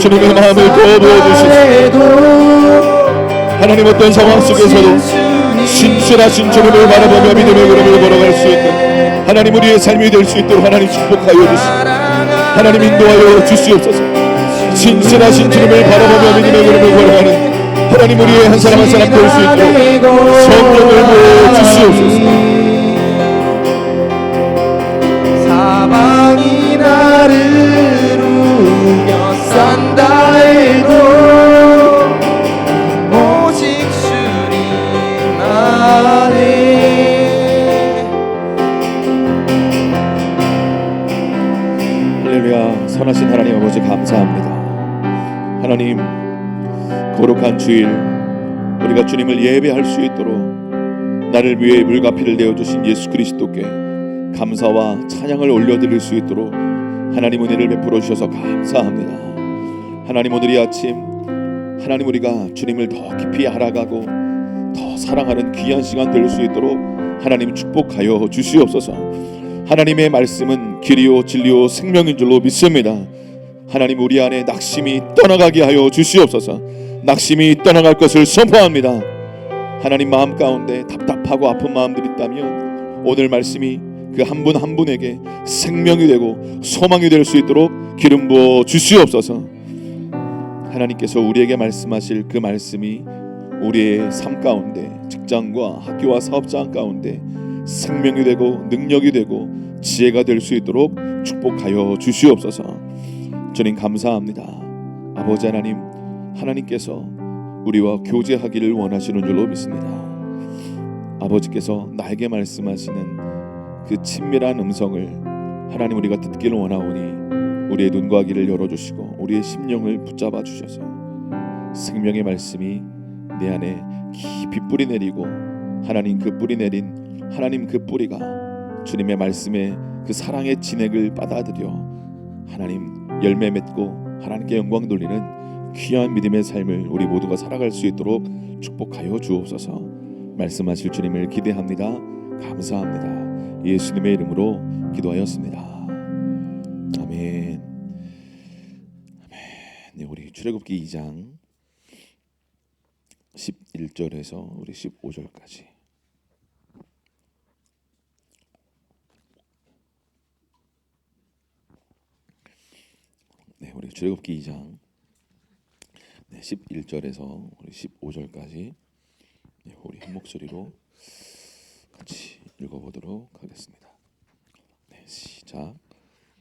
주님의 마음을 더 부어주시옵소서. 하나님 어떤 상황 속에서도 신실하신 주님을 바라보며 믿음의 걸음을 걸어갈 수 있는 하나님 우리의 삶이 될 수 있도록 하나님 축복하여 주시옵소서. 하나님 인도하여 주시옵소서. 신실하신 주님을 바라보며 믿음의 걸음을 걸어가는 하나님 우리의 한 사람 한 사람 될 수 있도록 성령을 부어 주시옵소서. 사방이 나를 우겨 산다 해도 오직 주님만에. 할렐루야. 선하신 하나님 아버지 감사합니다. 하나님 거룩한 주일 우리가 주님을 예배할 수 있도록 나를 위해 물과 피를 내어주신 예수 그리스도께 감사와 찬양을 올려드릴 수 있도록 하나님 은혜를 베풀어 주셔서 감사합니다. 하나님 오늘 이 아침 하나님 우리가 주님을 더 깊이 알아가고 더 사랑하는 귀한 시간 될 수 있도록 하나님 축복하여 주시옵소서. 하나님의 말씀은 길이요 진리요 생명인 줄로 믿습니다. 하나님 우리 안에 낙심이 떠나가게 하여 주시옵소서. 낙심이 떠나갈 것을 선포합니다. 하나님 마음 가운데 답답하고 아픈 마음들이 있다면 오늘 말씀이 그 한 분 한 분에게 생명이 되고 소망이 될 수 있도록 기름 부어 주시옵소서. 하나님께서 우리에게 말씀하실 그 말씀이 우리의 삶 가운데 직장과 학교와 사업장 가운데 생명이 되고 능력이 되고 지혜가 될 수 있도록 축복하여 주시옵소서. 주님 감사합니다. 아버지 하나님, 하나님께서 우리와 교제하기를 원하시는 줄로 믿습니다. 아버지께서 나에게 말씀하시는 그 친밀한 음성을 하나님 우리가 듣기를 원하오니 우리의 눈과 귀를 열어주시고 우리의 심령을 붙잡아 주셔서 생명의 말씀이 내 안에 깊이 뿌리 내리고 하나님 그 뿌리 내린 하나님 그 뿌리가 주님의 말씀에 그 사랑의 진액을 받아들여 하나님 열매 맺고 하나님께 영광 돌리는 귀한 믿음의 삶을 우리 모두가 살아갈 수 있도록 축복하여 주옵소서. 말씀하실 주님을 기대합니다. 감사합니다. 예수님의 이름으로 기도하였습니다. 아멘. 아멘. 네, 우리 출애굽기 2장 11절에서 우리 15절까지. 네, 우리 출애굽기 2장 11절에서 우리 15절까지 우리 한 목소리로 같이 읽어보도록 하겠습니다. 네, 시작.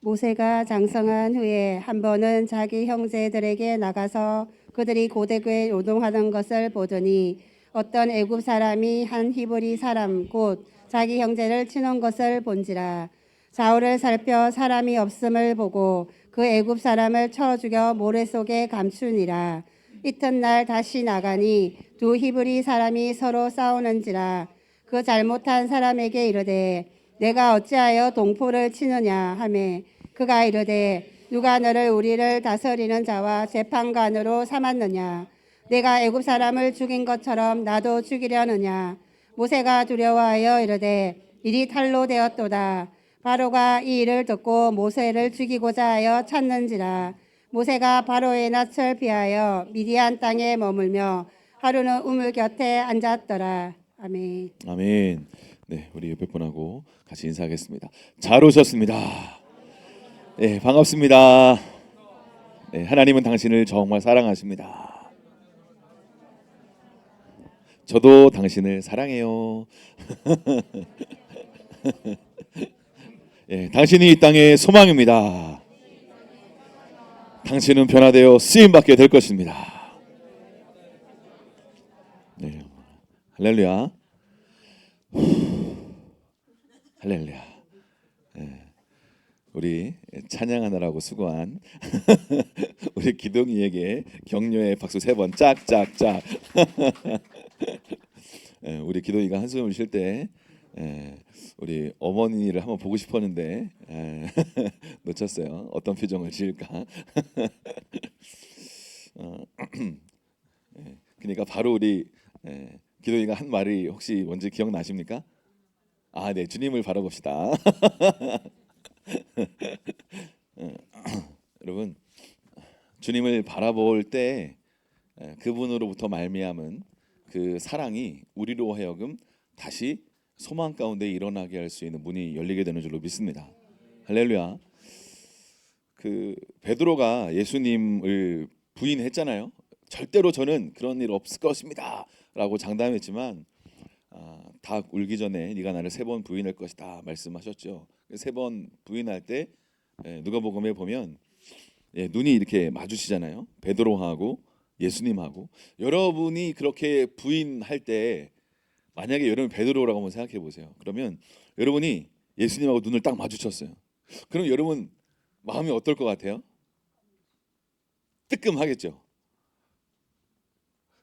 모세가 장성한 후에 한 번은 자기 형제들에게 나가서 그들이 고대교에 노동하는 것을 보더니 어떤 애굽 사람이 한 히브리 사람 곧 자기 형제를 치는 것을 본지라. 좌우를 살펴 사람이 없음을 보고 그 애굽 사람을 쳐 죽여 모래 속에 감추니라. 이튿날 다시 나가니 두 히브리 사람이 서로 싸우는지라. 그 잘못한 사람에게 이르되 내가 어찌하여 동포를 치느냐 하매 그가 이르되 누가 너를 우리를 다스리는 자와 재판관으로 삼았느냐. 내가 애굽 사람을 죽인 것처럼 나도 죽이려느냐. 모세가 두려워하여 이르되 일이 탈로 되었도다. 바로가 이 일을 듣고 모세를 죽이고자 하여 찾는지라. 모세가 바로의 낯을 피하여 미디안 땅에 머물며 하루는 우물 곁에 앉았더라. 아멘. 아멘. 네, 우리 옆에 분하고 같이 인사하겠습니다. 잘 오셨습니다. 네, 반갑습니다. 네, 하나님은 당신을 정말 사랑하십니다. 저도 당신을 사랑해요. 네, 당신이 이 땅의 소망입니다. 당신은 변화되어 쓰임받게 될 것입니다. 네, 할렐루야. 할렐루야. 네, 우리 찬양하느라고 수고한 우리 기동이에게 격려의 박수 3번 짝짝짝. 네, 우리 기동이가 한숨을 쉴 때 우리 어머니를 한번 보고 싶었는데 놓쳤어요. 어떤 표정을 지을까? 그러니까 바로 우리 기도이가 한 말이 혹시 뭔지 기억나십니까? 아, 네, 주님을 바라봅시다. 여러분, 주님을 바라볼 때 그분으로부터 말미암은 그 사랑이 우리로 하여금 다시 소망 가운데 일어나게 할 수 있는 문이 열리게 되는 줄로 믿습니다. 할렐루야. 그 베드로가 예수님을 부인했잖아요. 절대로 저는 그런 일 없을 것입니다라고 장담했지만 닭 울기 전에 네가 나를 3번 부인할 것이다 말씀하셨죠. 3번 부인할 때 누가복음에 보면 눈이 이렇게 마주치잖아요. 베드로하고 예수님하고. 여러분이 그렇게 부인할 때 만약에 여러분 베드로라고 한번 생각해 보세요. 그러면 여러분이 예수님하고 눈을 딱 마주쳤어요. 그럼 여러분 마음이 어떨 것 같아요? 뜨끔하겠죠.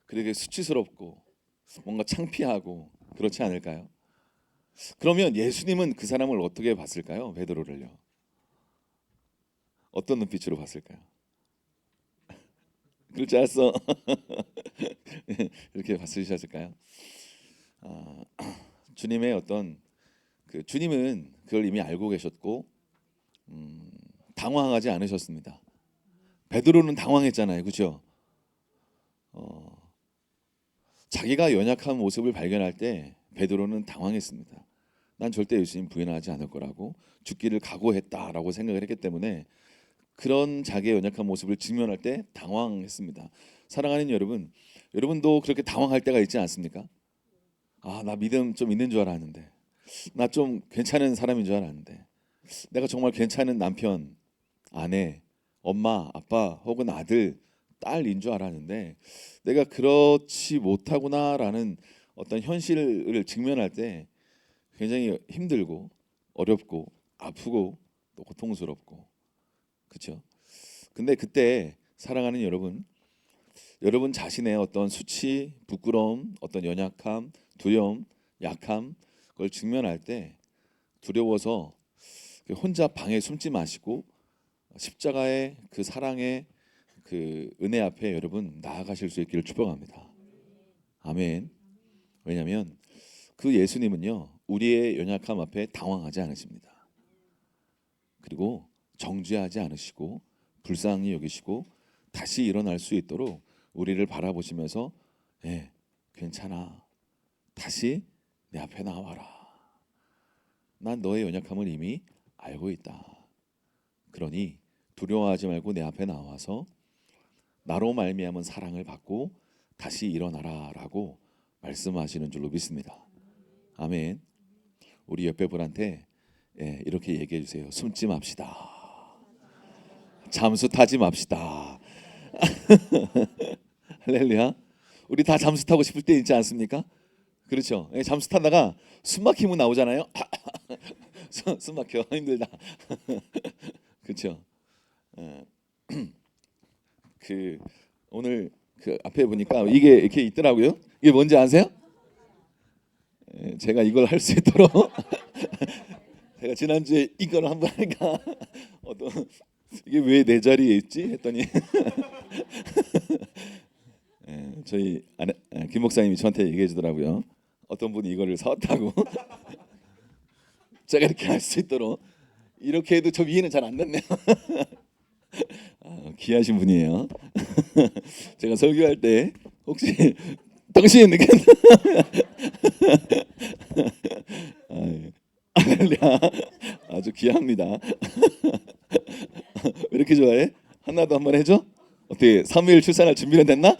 그렇게 수치스럽고 뭔가 창피하고 그렇지 않을까요? 그러면 예수님은 그 사람을 어떻게 봤을까요? 베드로를요. 어떤 눈빛으로 봤을까요? 그렇지 않았어. 이렇게 봤으셨을까요? 주님의 어떤 주님은 그걸 이미 알고 계셨고 당황하지 않으셨습니다. 베드로는 당황했잖아요, 그렇죠? 자기가 연약한 모습을 발견할 때 베드로는 당황했습니다. 난 절대 예수님 부인하지 않을 거라고 죽기를 각오했다라고 생각을 했기 때문에 그런 자기의 연약한 모습을 직면할 때 당황했습니다. 사랑하는 여러분, 여러분도 그렇게 당황할 때가 있지 않습니까? 나 믿음 좀 있는 줄 알았는데, 나 좀 괜찮은 사람인 줄 알았는데, 내가 정말 괜찮은 남편, 아내, 엄마, 아빠 혹은 아들, 딸인 줄 알았는데 내가 그렇지 못하구나라는 어떤 현실을 직면할 때 굉장히 힘들고 어렵고 아프고 또 고통스럽고 그렇죠. 근데 그때 사랑하는 여러분 자신의 어떤 수치, 부끄러움, 어떤 연약함, 두려움, 약함 그걸 직면할 때 두려워서 혼자 방에 숨지 마시고 십자가의 그 사랑의 그 은혜 앞에 여러분 나아가실 수 있기를 축복합니다. 아멘. 왜냐하면 그 예수님은요 우리의 연약함 앞에 당황하지 않으십니다. 그리고 정죄하지 않으시고 불쌍히 여기시고 다시 일어날 수 있도록 우리를 바라보시면서 괜찮아. 다시 내 앞에 나와라. 난 너의 연약함을 이미 알고 있다. 그러니 두려워하지 말고 내 앞에 나와서 나로 말미암은 사랑을 받고 다시 일어나라라고 말씀하시는 줄로 믿습니다. 아멘. 우리 옆에 분한테 이렇게 얘기해 주세요. 숨지 맙시다. 잠수 타지 맙시다. 할렐루야. 우리 다 잠수 타고 싶을 때 있지 않습니까? 그렇죠. 잠수 타다가 숨 막히면 나오잖아요. 숨 막혀 힘들다. 그렇죠. 그 오늘 그 앞에 보니까 이게 이렇게 있더라고요. 이게 뭔지 아세요? 제가 이걸 할 수 있도록 제가 지난주에 이걸 한번 하니까 이게 왜 내 자리에 있지 했더니 저희 김 목사님이 저한테 얘기해 주더라고요. 어떤 분이 이거를 사왔다고. 제가 이렇게 할 수 있도록 이렇게 해도 저 위에는 잘 안 닿네요. 귀하신 분이에요. 제가 설교할 때 혹시 당신 느꼈나? 아주 귀합니다. 왜 이렇게 좋아해? 하나도 한번 해줘? 어떻게 사무엘 출산할 준비는 됐나?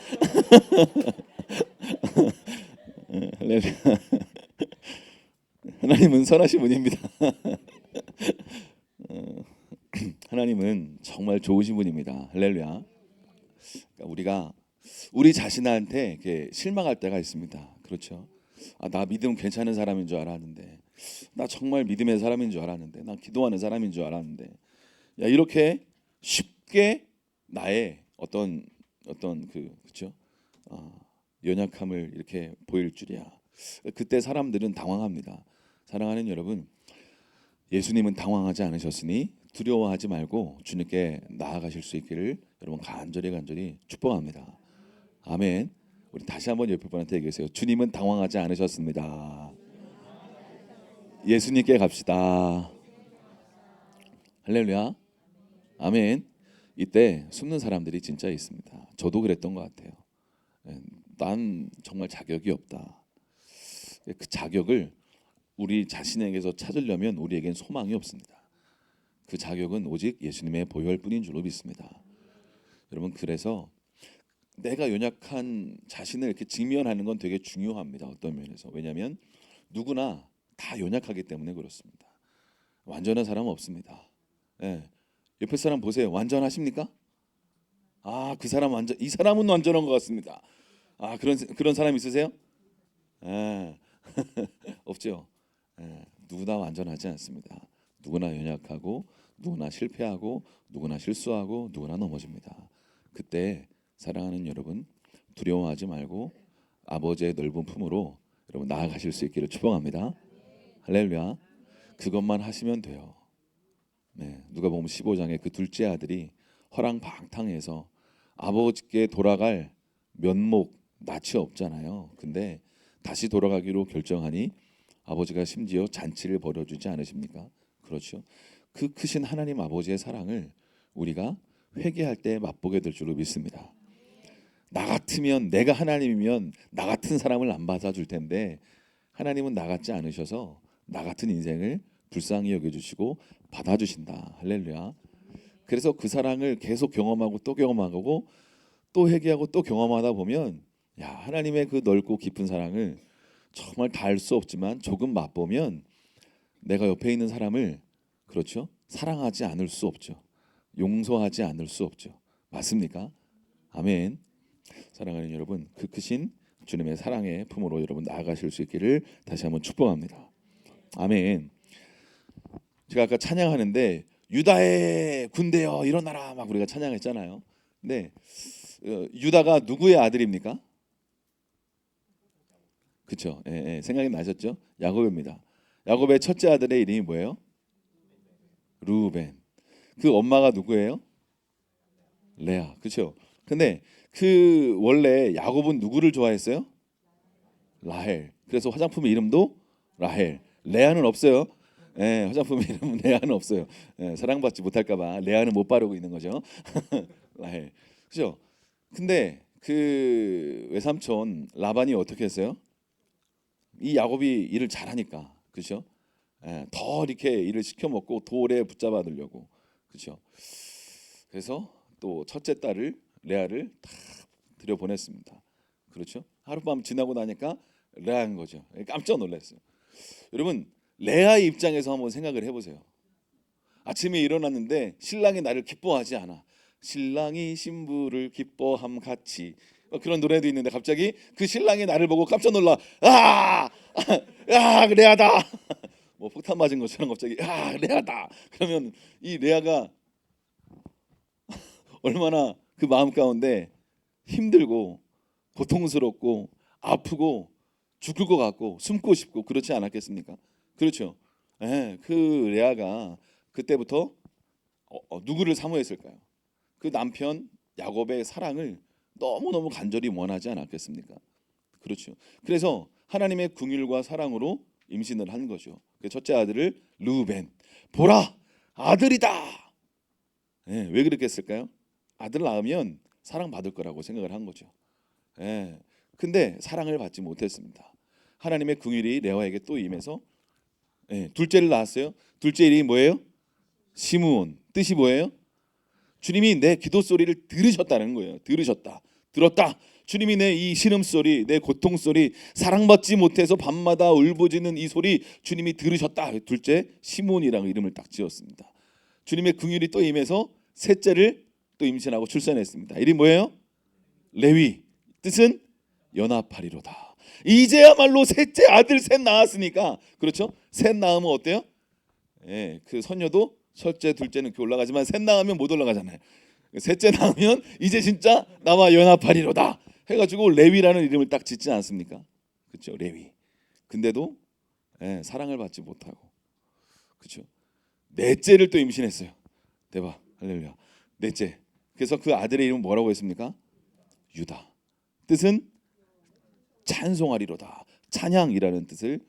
할렐루야. 하나님은 선하신 분입니다. 하나님은 정말 좋으신 분입니다. 할렐루야. 그러니까 우리가 우리 자신한테 이렇게 실망할 때가 있습니다. 그렇죠? 나 믿음 괜찮은 사람인 줄 알았는데, 나 정말 믿음의 사람인 줄 알았는데, 나 기도하는 사람인 줄 알았는데, 이렇게 쉽게 나의 어떤 그렇죠? 연약함을 이렇게 보일 줄이야. 그때 사람들은 당황합니다. 사랑하는 여러분, 예수님은 당황하지 않으셨으니 두려워하지 말고 주님께 나아가실 수 있기를 여러분 간절히 축복합니다. 아멘. 우리 다시 한번 옆에 분한테 얘기하세요. 주님은 당황하지 않으셨습니다. 예수님께 갑시다. 할렐루야. 아멘. 이때 숨는 사람들이 진짜 있습니다. 저도 그랬던 것 같아요. 난 정말 자격이 없다. 그 자격을 우리 자신에게서 찾으려면 우리에겐 소망이 없습니다. 그 자격은 오직 예수님의 보혈 뿐인 줄로 믿습니다. 여러분, 그래서 내가 연약한 자신을 이렇게 직면하는 건 되게 중요합니다. 어떤 면에서. 왜냐하면 누구나 다 연약하기 때문에 그렇습니다. 완전한 사람은 없습니다. 예. 옆에 사람 보세요. 완전하십니까? 그 사람 이 사람은 완전한 것 같습니다. 그런 사람 있으세요? 예. 없죠. 예. 누구나 완전하지 않습니다. 누구나 연약하고, 누구나 실패하고, 누구나 실수하고, 누구나 넘어집니다. 그때 사랑하는 여러분, 두려워하지 말고 아버지의 넓은 품으로 여러분 나아가실 수 있기를 축복합니다. 할렐루야. 그것만 하시면 돼요. 네, 누가복음 15장에 그 둘째 아들이 허랑방탕해서 아버지께 돌아갈 면목 낯이 없잖아요. 근데 다시 돌아가기로 결정하니 아버지가 심지어 잔치를 벌여주지 않으십니까? 그렇죠. 그 크신 하나님 아버지의 사랑을 우리가 회개할 때 맛보게 될 줄로 믿습니다. 나 같으면, 내가 하나님이면 나 같은 사람을 안 받아줄 텐데 하나님은 나 같지 않으셔서 나 같은 인생을 불쌍히 여겨주시고 받아주신다. 할렐루야. 그래서 그 사랑을 계속 경험하고 또 경험하고 또 회개하고 또 경험하다 보면 하나님의 그 넓고 깊은 사랑을 정말 다 알 수 없지만 조금 맛보면 내가 옆에 있는 사람을, 그렇죠, 사랑하지 않을 수 없죠. 용서하지 않을 수 없죠. 맞습니까? 아멘. 사랑하는 여러분, 그 크신 주님의 사랑의 품으로 여러분 나아가실 수 있기를 다시 한번 축복합니다. 아멘. 제가 아까 찬양하는데 유다의 군대여 일어나라 막 우리가 찬양했잖아요. 근데 유다가 누구의 아들입니까? 그렇죠. 생각이 나셨죠? 야곱입니다. 야곱의 첫째 아들의 이름이 뭐예요? 루벤. 그 엄마가 누구예요? 레아. 그렇죠. 근데 그 원래 야곱은 누구를 좋아했어요? 라헬. 그래서 화장품 이름도 라헬. 레아는 없어요. 화장품 이름은 레아는 없어요. 사랑받지 못할까봐 레아는 못 바르고 있는 거죠. 라헬. 그렇죠. 근데 그 외삼촌 라반이 어떻게 했어요? 이 야곱이 일을 잘하니까, 그렇죠? 더 이렇게 일을 시켜 먹고 돌에 붙잡아 두려고, 그렇죠? 그래서 또 첫째 딸을 레아를 다 들여 보냈습니다. 그렇죠? 하룻밤 지나고 나니까 레아인 거죠. 깜짝 놀랐어요. 여러분, 레아의 입장에서 한번 생각을 해보세요. 아침에 일어났는데 신랑이 나를 기뻐하지 않아. 신랑이 신부를 기뻐함 같이, 그런 노래도 있는데 갑자기 그 신랑이 나를 보고 깜짝 놀라. 레아다. 뭐 폭탄 맞은 것처럼 갑자기 레아다. 그러면 이 레아가 얼마나 그 마음 가운데 힘들고 고통스럽고 아프고 죽을 것 같고 숨고 싶고 그렇지 않았겠습니까? 그렇죠. 그 레아가 그때부터 누구를 사모했을까요? 그 남편 야곱의 사랑을 너무너무 간절히 원하지 않았겠습니까? 그렇죠. 그래서 하나님의 긍휼과 사랑으로 임신을 한 거죠. 그 첫째 아들을 르우벤, 보라 아들이다. 왜 그렇게 했을까요? 아들 낳으면 사랑받을 거라고 생각을 한 거죠. 근데 사랑을 받지 못했습니다. 하나님의 긍휼이 레아에게 또 임해서 둘째를 낳았어요. 둘째 이름이 뭐예요? 시므온. 뜻이 뭐예요? 주님이 내 기도 소리를 들으셨다는 거예요. 들었다. 주님이 내 이 신음소리, 내 고통소리, 사랑받지 못해서 밤마다 울부짖는 이 소리 주님이 들으셨다. 둘째 시므온이라는 이름을 딱 지었습니다. 주님의 긍휼이 또 임해서 셋째를 또 임신하고 출산했습니다. 이름이 뭐예요? 레위. 뜻은 연합하리로다. 이제야말로 셋째 아들 셋 낳았으니까, 그렇죠? 셋 낳으면 어때요? 그 선녀도 첫째, 둘째는 이렇게 올라가지만 셋 낳으면 못 올라가잖아요. 셋째 낳으면 이제 진짜 나와 연합하리로다 해가지고 레위라는 이름을 딱 짓지 않습니까? 그렇죠, 레위. 근데도 사랑을 받지 못하고, 그렇죠. 넷째를 또 임신했어요. 대박, 할렐루야. 넷째. 그래서 그 아들의 이름은 뭐라고 했습니까? 유다. 뜻은 찬송하리로다. 찬양이라는 뜻을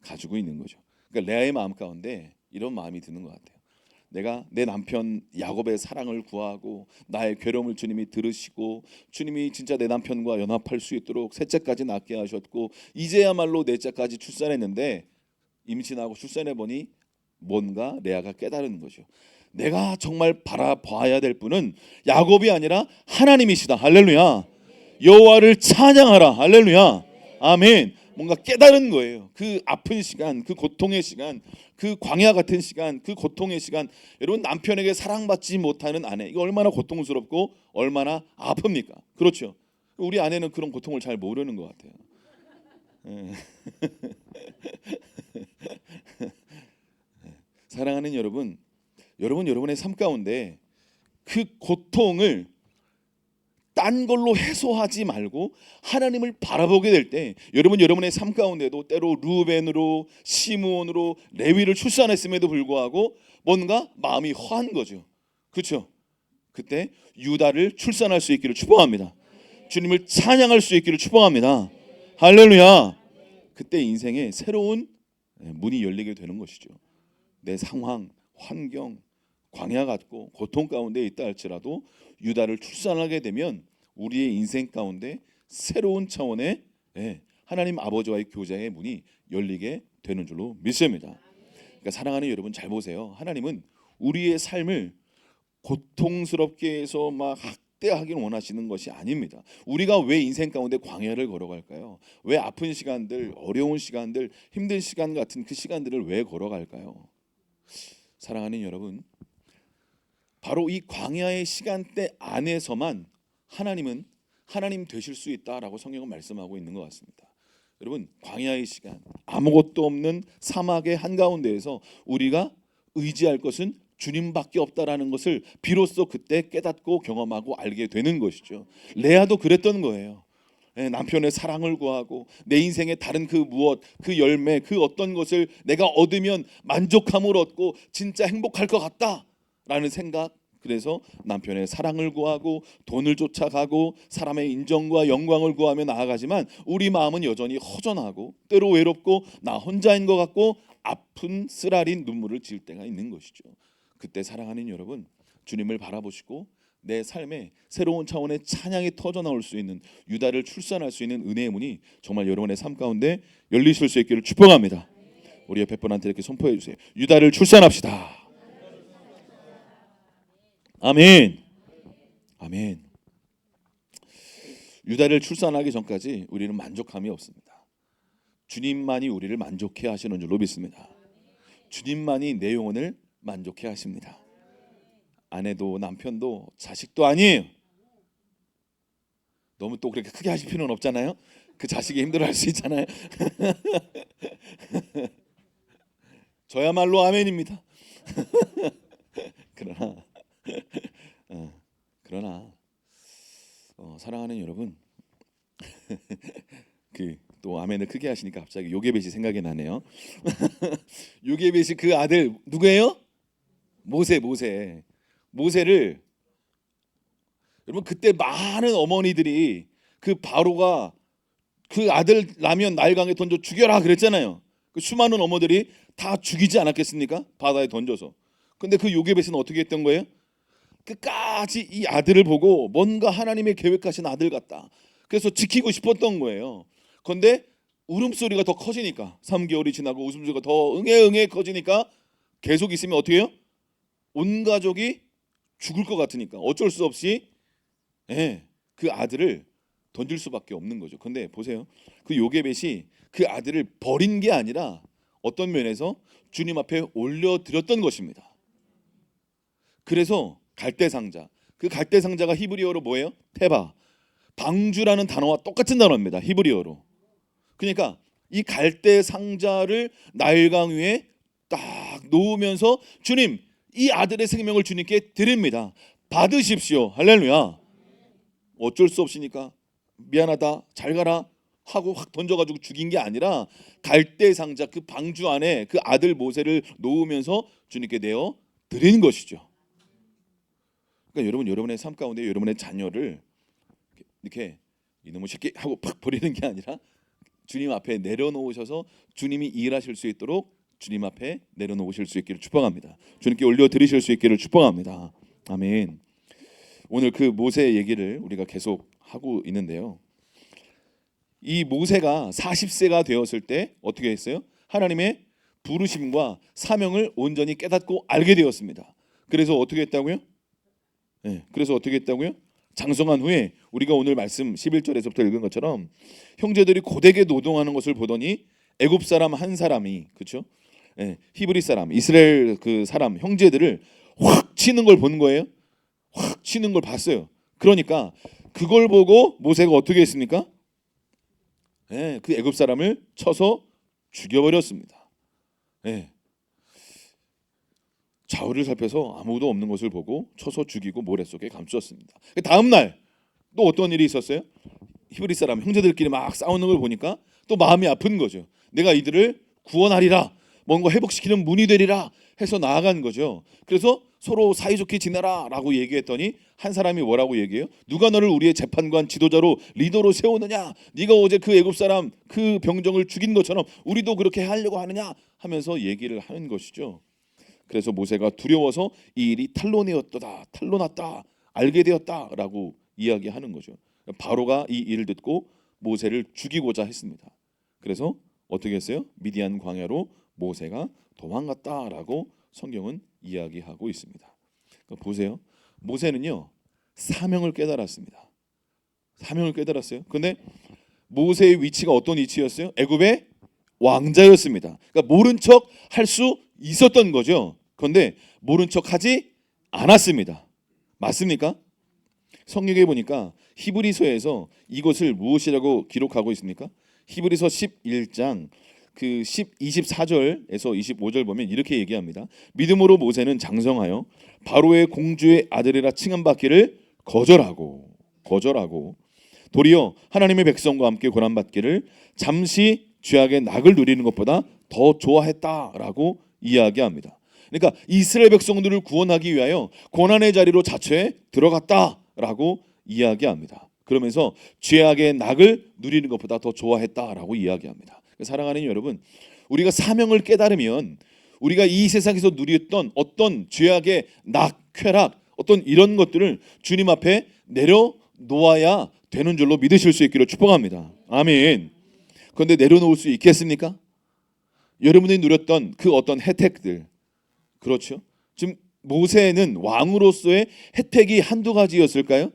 가지고 있는 거죠. 그러니까 레아의 마음 가운데 이런 마음이 드는 것 같아요. 내가 내 남편 야곱의 사랑을 구하고 나의 괴로움을 주님이 들으시고 주님이 진짜 내 남편과 연합할 수 있도록 셋째까지 낳게 하셨고 이제야말로 넷째까지 출산했는데 임신하고 출산해 보니 뭔가 레아가 깨달은 거죠. 내가 정말 바라봐야 될 분은 야곱이 아니라 하나님이시다. 할렐루야. 여호와를 찬양하라. 할렐루야. 아멘. 뭔가 깨달은 거예요. 그 아픈 시간, 그 고통의 시간, 그 광야 같은 시간, 그 고통의 시간. 여러분, 남편에게 사랑받지 못하는 아내, 이거 얼마나 고통스럽고 얼마나 아픕니까? 그렇죠. 우리 아내는 그런 고통을 잘 모르는 것 같아요. 사랑하는 여러분, 여러분의 삶 가운데 그 고통을 딴 걸로 해소하지 말고 하나님을 바라보게 될 때 여러분의 삶 가운데도 때로 루벤으로 시므온으로 레위를 출산했음에도 불구하고 뭔가 마음이 허한 거죠. 그렇죠? 그때 유다를 출산할 수 있기를 축복합니다. 주님을 찬양할 수 있기를 축복합니다. 할렐루야. 그때 인생에 새로운 문이 열리게 되는 것이죠. 내 상황, 환경, 광야 같고 고통 가운데 있다 할지라도 유다를 출산하게 되면 우리의 인생 가운데 새로운 차원의 하나님 아버지와의 교제의 문이 열리게 되는 줄로 믿습니다. 그러니까 사랑하는 여러분, 잘 보세요. 하나님은 우리의 삶을 고통스럽게 해서 막 학대하기를 원하시는 것이 아닙니다. 우리가 왜 인생 가운데 광야를 걸어갈까요? 왜 아픈 시간들, 어려운 시간들, 힘든 시간 같은 그 시간들을 왜 걸어갈까요? 사랑하는 여러분, 바로 이 광야의 시간대 안에서만 하나님은 하나님 되실 수 있다라고 성경은 말씀하고 있는 것 같습니다. 여러분, 광야의 시간, 아무것도 없는 사막의 한가운데에서 우리가 의지할 것은 주님밖에 없다라는 것을 비로소 그때 깨닫고 경험하고 알게 되는 것이죠. 레아도 그랬던 거예요. 남편의 사랑을 구하고 내 인생의 다른 그 무엇, 그 열매, 그 어떤 것을 내가 얻으면 만족함을 얻고 진짜 행복할 것 같다라는 생각, 그래서 남편의 사랑을 구하고 돈을 쫓아가고 사람의 인정과 영광을 구하며 나아가지만 우리 마음은 여전히 허전하고 때로 외롭고 나 혼자인 것 같고 아픈 쓰라린 눈물을 지을 때가 있는 것이죠. 그때 사랑하는 여러분, 주님을 바라보시고 내 삶에 새로운 차원의 찬양이 터져나올 수 있는 유다를 출산할 수 있는 은혜의 문이 정말 여러분의 삶 가운데 열리실 수 있기를 축복합니다. 우리 옆에 분한테 이렇게 선포해 주세요. 유다를 출산합시다. 아멘. 아멘. 유다를 출산하기 전까지 우리는 만족함이 없습니다. 주님만이 우리를 만족해 하시는 줄로 믿습니다. 주님만이 내 영혼을 만족해 하십니다. 아내도 남편도 자식도 아니에요. 너무 또 그렇게 크게 하실 필요는 없잖아요. 그 자식이 힘들어할 수 있잖아요. 저야말로 아멘입니다. 그러나 사랑하는 여러분, 그 또 아멘을 크게 하시니까 갑자기 요게벳이 생각이 나네요. 요게벳이 그 아들 누구예요? 모세를 여러분, 그때 많은 어머니들이 그 바로가 그 아들 낳으면 나일강에 던져 죽여라 그랬잖아요. 그 수많은 어머들이 다 죽이지 않았겠습니까? 바다에 던져서. 근데 그 요게벳은 어떻게 했던 거예요? 끝까지 이 아들을 보고 뭔가 하나님의 계획하신 아들 같다. 그래서 지키고 싶었던 거예요. 그런데 울음소리가 더 커지니까 3개월이 지나고 웃음소리가 더 응애 커지니까 계속 있으면 어떻게 해요? 온 가족이 죽을 것 같으니까 어쩔 수 없이 그 아들을 던질 수밖에 없는 거죠. 근데 보세요. 그 요게벳이 그 아들을 버린 게 아니라 어떤 면에서 주님 앞에 올려드렸던 것입니다. 그래서 갈대상자, 그 갈대상자가 히브리어로 뭐예요? 테바, 방주라는 단어와 똑같은 단어입니다. 히브리어로. 그러니까 이 갈대상자를 나일강 위에 딱 놓으면서 주님, 이 아들의 생명을 주님께 드립니다. 받으십시오. 할렐루야. 어쩔 수 없으니까 미안하다, 잘 가라 하고 확 던져가지고 죽인 게 아니라 갈대상자 그 방주 안에 그 아들 모세를 놓으면서 주님께 내어 드린 것이죠. 그러니까 여러분의 삶 가운데 여러분의 자녀를 이렇게 이놈의 새끼 하고 팍 버리는 게 아니라 주님 앞에 내려놓으셔서 주님이 일하실 수 있도록 주님 앞에 내려놓으실 수 있기를 축복합니다. 주님께 올려 드리실 수 있기를 축복합니다. 아멘. 오늘 그 모세 얘기를 우리가 계속 하고 있는데요. 이 모세가 40세가 되었을 때 어떻게 했어요? 하나님의 부르심과 사명을 온전히 깨닫고 알게 되었습니다. 그래서 어떻게 했다고요? 그래서 어떻게 했다고요? 장성한 후에 우리가 오늘 말씀 11절에서부터 읽은 것처럼 형제들이 고되게 노동하는 것을 보더니 애굽 사람 한 사람이, 그렇죠? 히브리 사람, 이스라엘 그 사람 형제들을 확 치는 걸 본 거예요. 확 치는 걸 봤어요. 그러니까 그걸 보고 모세가 어떻게 했습니까? 그 애굽 사람을 쳐서 죽여버렸습니다. 좌우를 살펴서 아무도 없는 것을 보고 쳐서 죽이고 모래 속에 감추었습니다. 다음 날 또 어떤 일이 있었어요? 히브리 사람 형제들끼리 막 싸우는 걸 보니까 또 마음이 아픈 거죠. 내가 이들을 구원하리라, 뭔가 회복시키는 문이 되리라 해서 나아간 거죠. 그래서 서로 사이좋게 지내라 라고 얘기했더니 한 사람이 뭐라고 얘기해요? 누가 너를 우리의 재판관 지도자로 리더로 세우느냐? 네가 어제 그 애굽 사람 그 병정을 죽인 것처럼 우리도 그렇게 하려고 하느냐? 하면서 얘기를 하는 것이죠. 그래서 모세가 두려워서 이 일이 탄로났다, 알게 되었다라고 이야기하는 거죠. 바로가 이 일을 듣고 모세를 죽이고자 했습니다. 그래서 어떻게 했어요? 미디안 광야로 모세가 도망갔다라고 성경은 이야기하고 있습니다. 그러니까 보세요. 모세는요 사명을 깨달았습니다. 사명을 깨달았어요. 그런데 모세의 위치가 어떤 위치였어요? 애굽의 왕자였습니다. 그러니까 모른 척 할 수 있었던 거죠. 그런데 모른 척하지 않았습니다. 맞습니까? 성경에 보니까 히브리서에서 이것을 무엇이라고 기록하고 있습니까? 히브리서 11장 그 24절에서 25절 보면 이렇게 얘기합니다. 믿음으로 모세는 장성하여 바로의 공주의 아들이라 칭함받기를 거절하고 도리어 하나님의 백성과 함께 고난받기를 잠시 죄악의 낙을 누리는 것보다 더 좋아했다라고 이야기합니다. 그러니까 이스라엘 백성들을 구원하기 위하여 고난의 자리로 자처해 들어갔다라고 이야기합니다. 그러면서 죄악의 낙을 누리는 것보다 더 좋아했다라고 이야기합니다. 사랑하는 여러분, 우리가 사명을 깨달으면 우리가 이 세상에서 누렸던 어떤 죄악의 낙, 쾌락, 어떤 이런 것들을 주님 앞에 내려놓아야 되는 줄로 믿으실 수 있기를 축복합니다. 아멘. 그런데 내려놓을 수 있겠습니까? 여러분이 누렸던 그 어떤 혜택들, 그렇죠? 지금 모세는 왕으로서의 혜택이 한두 가지였을까요?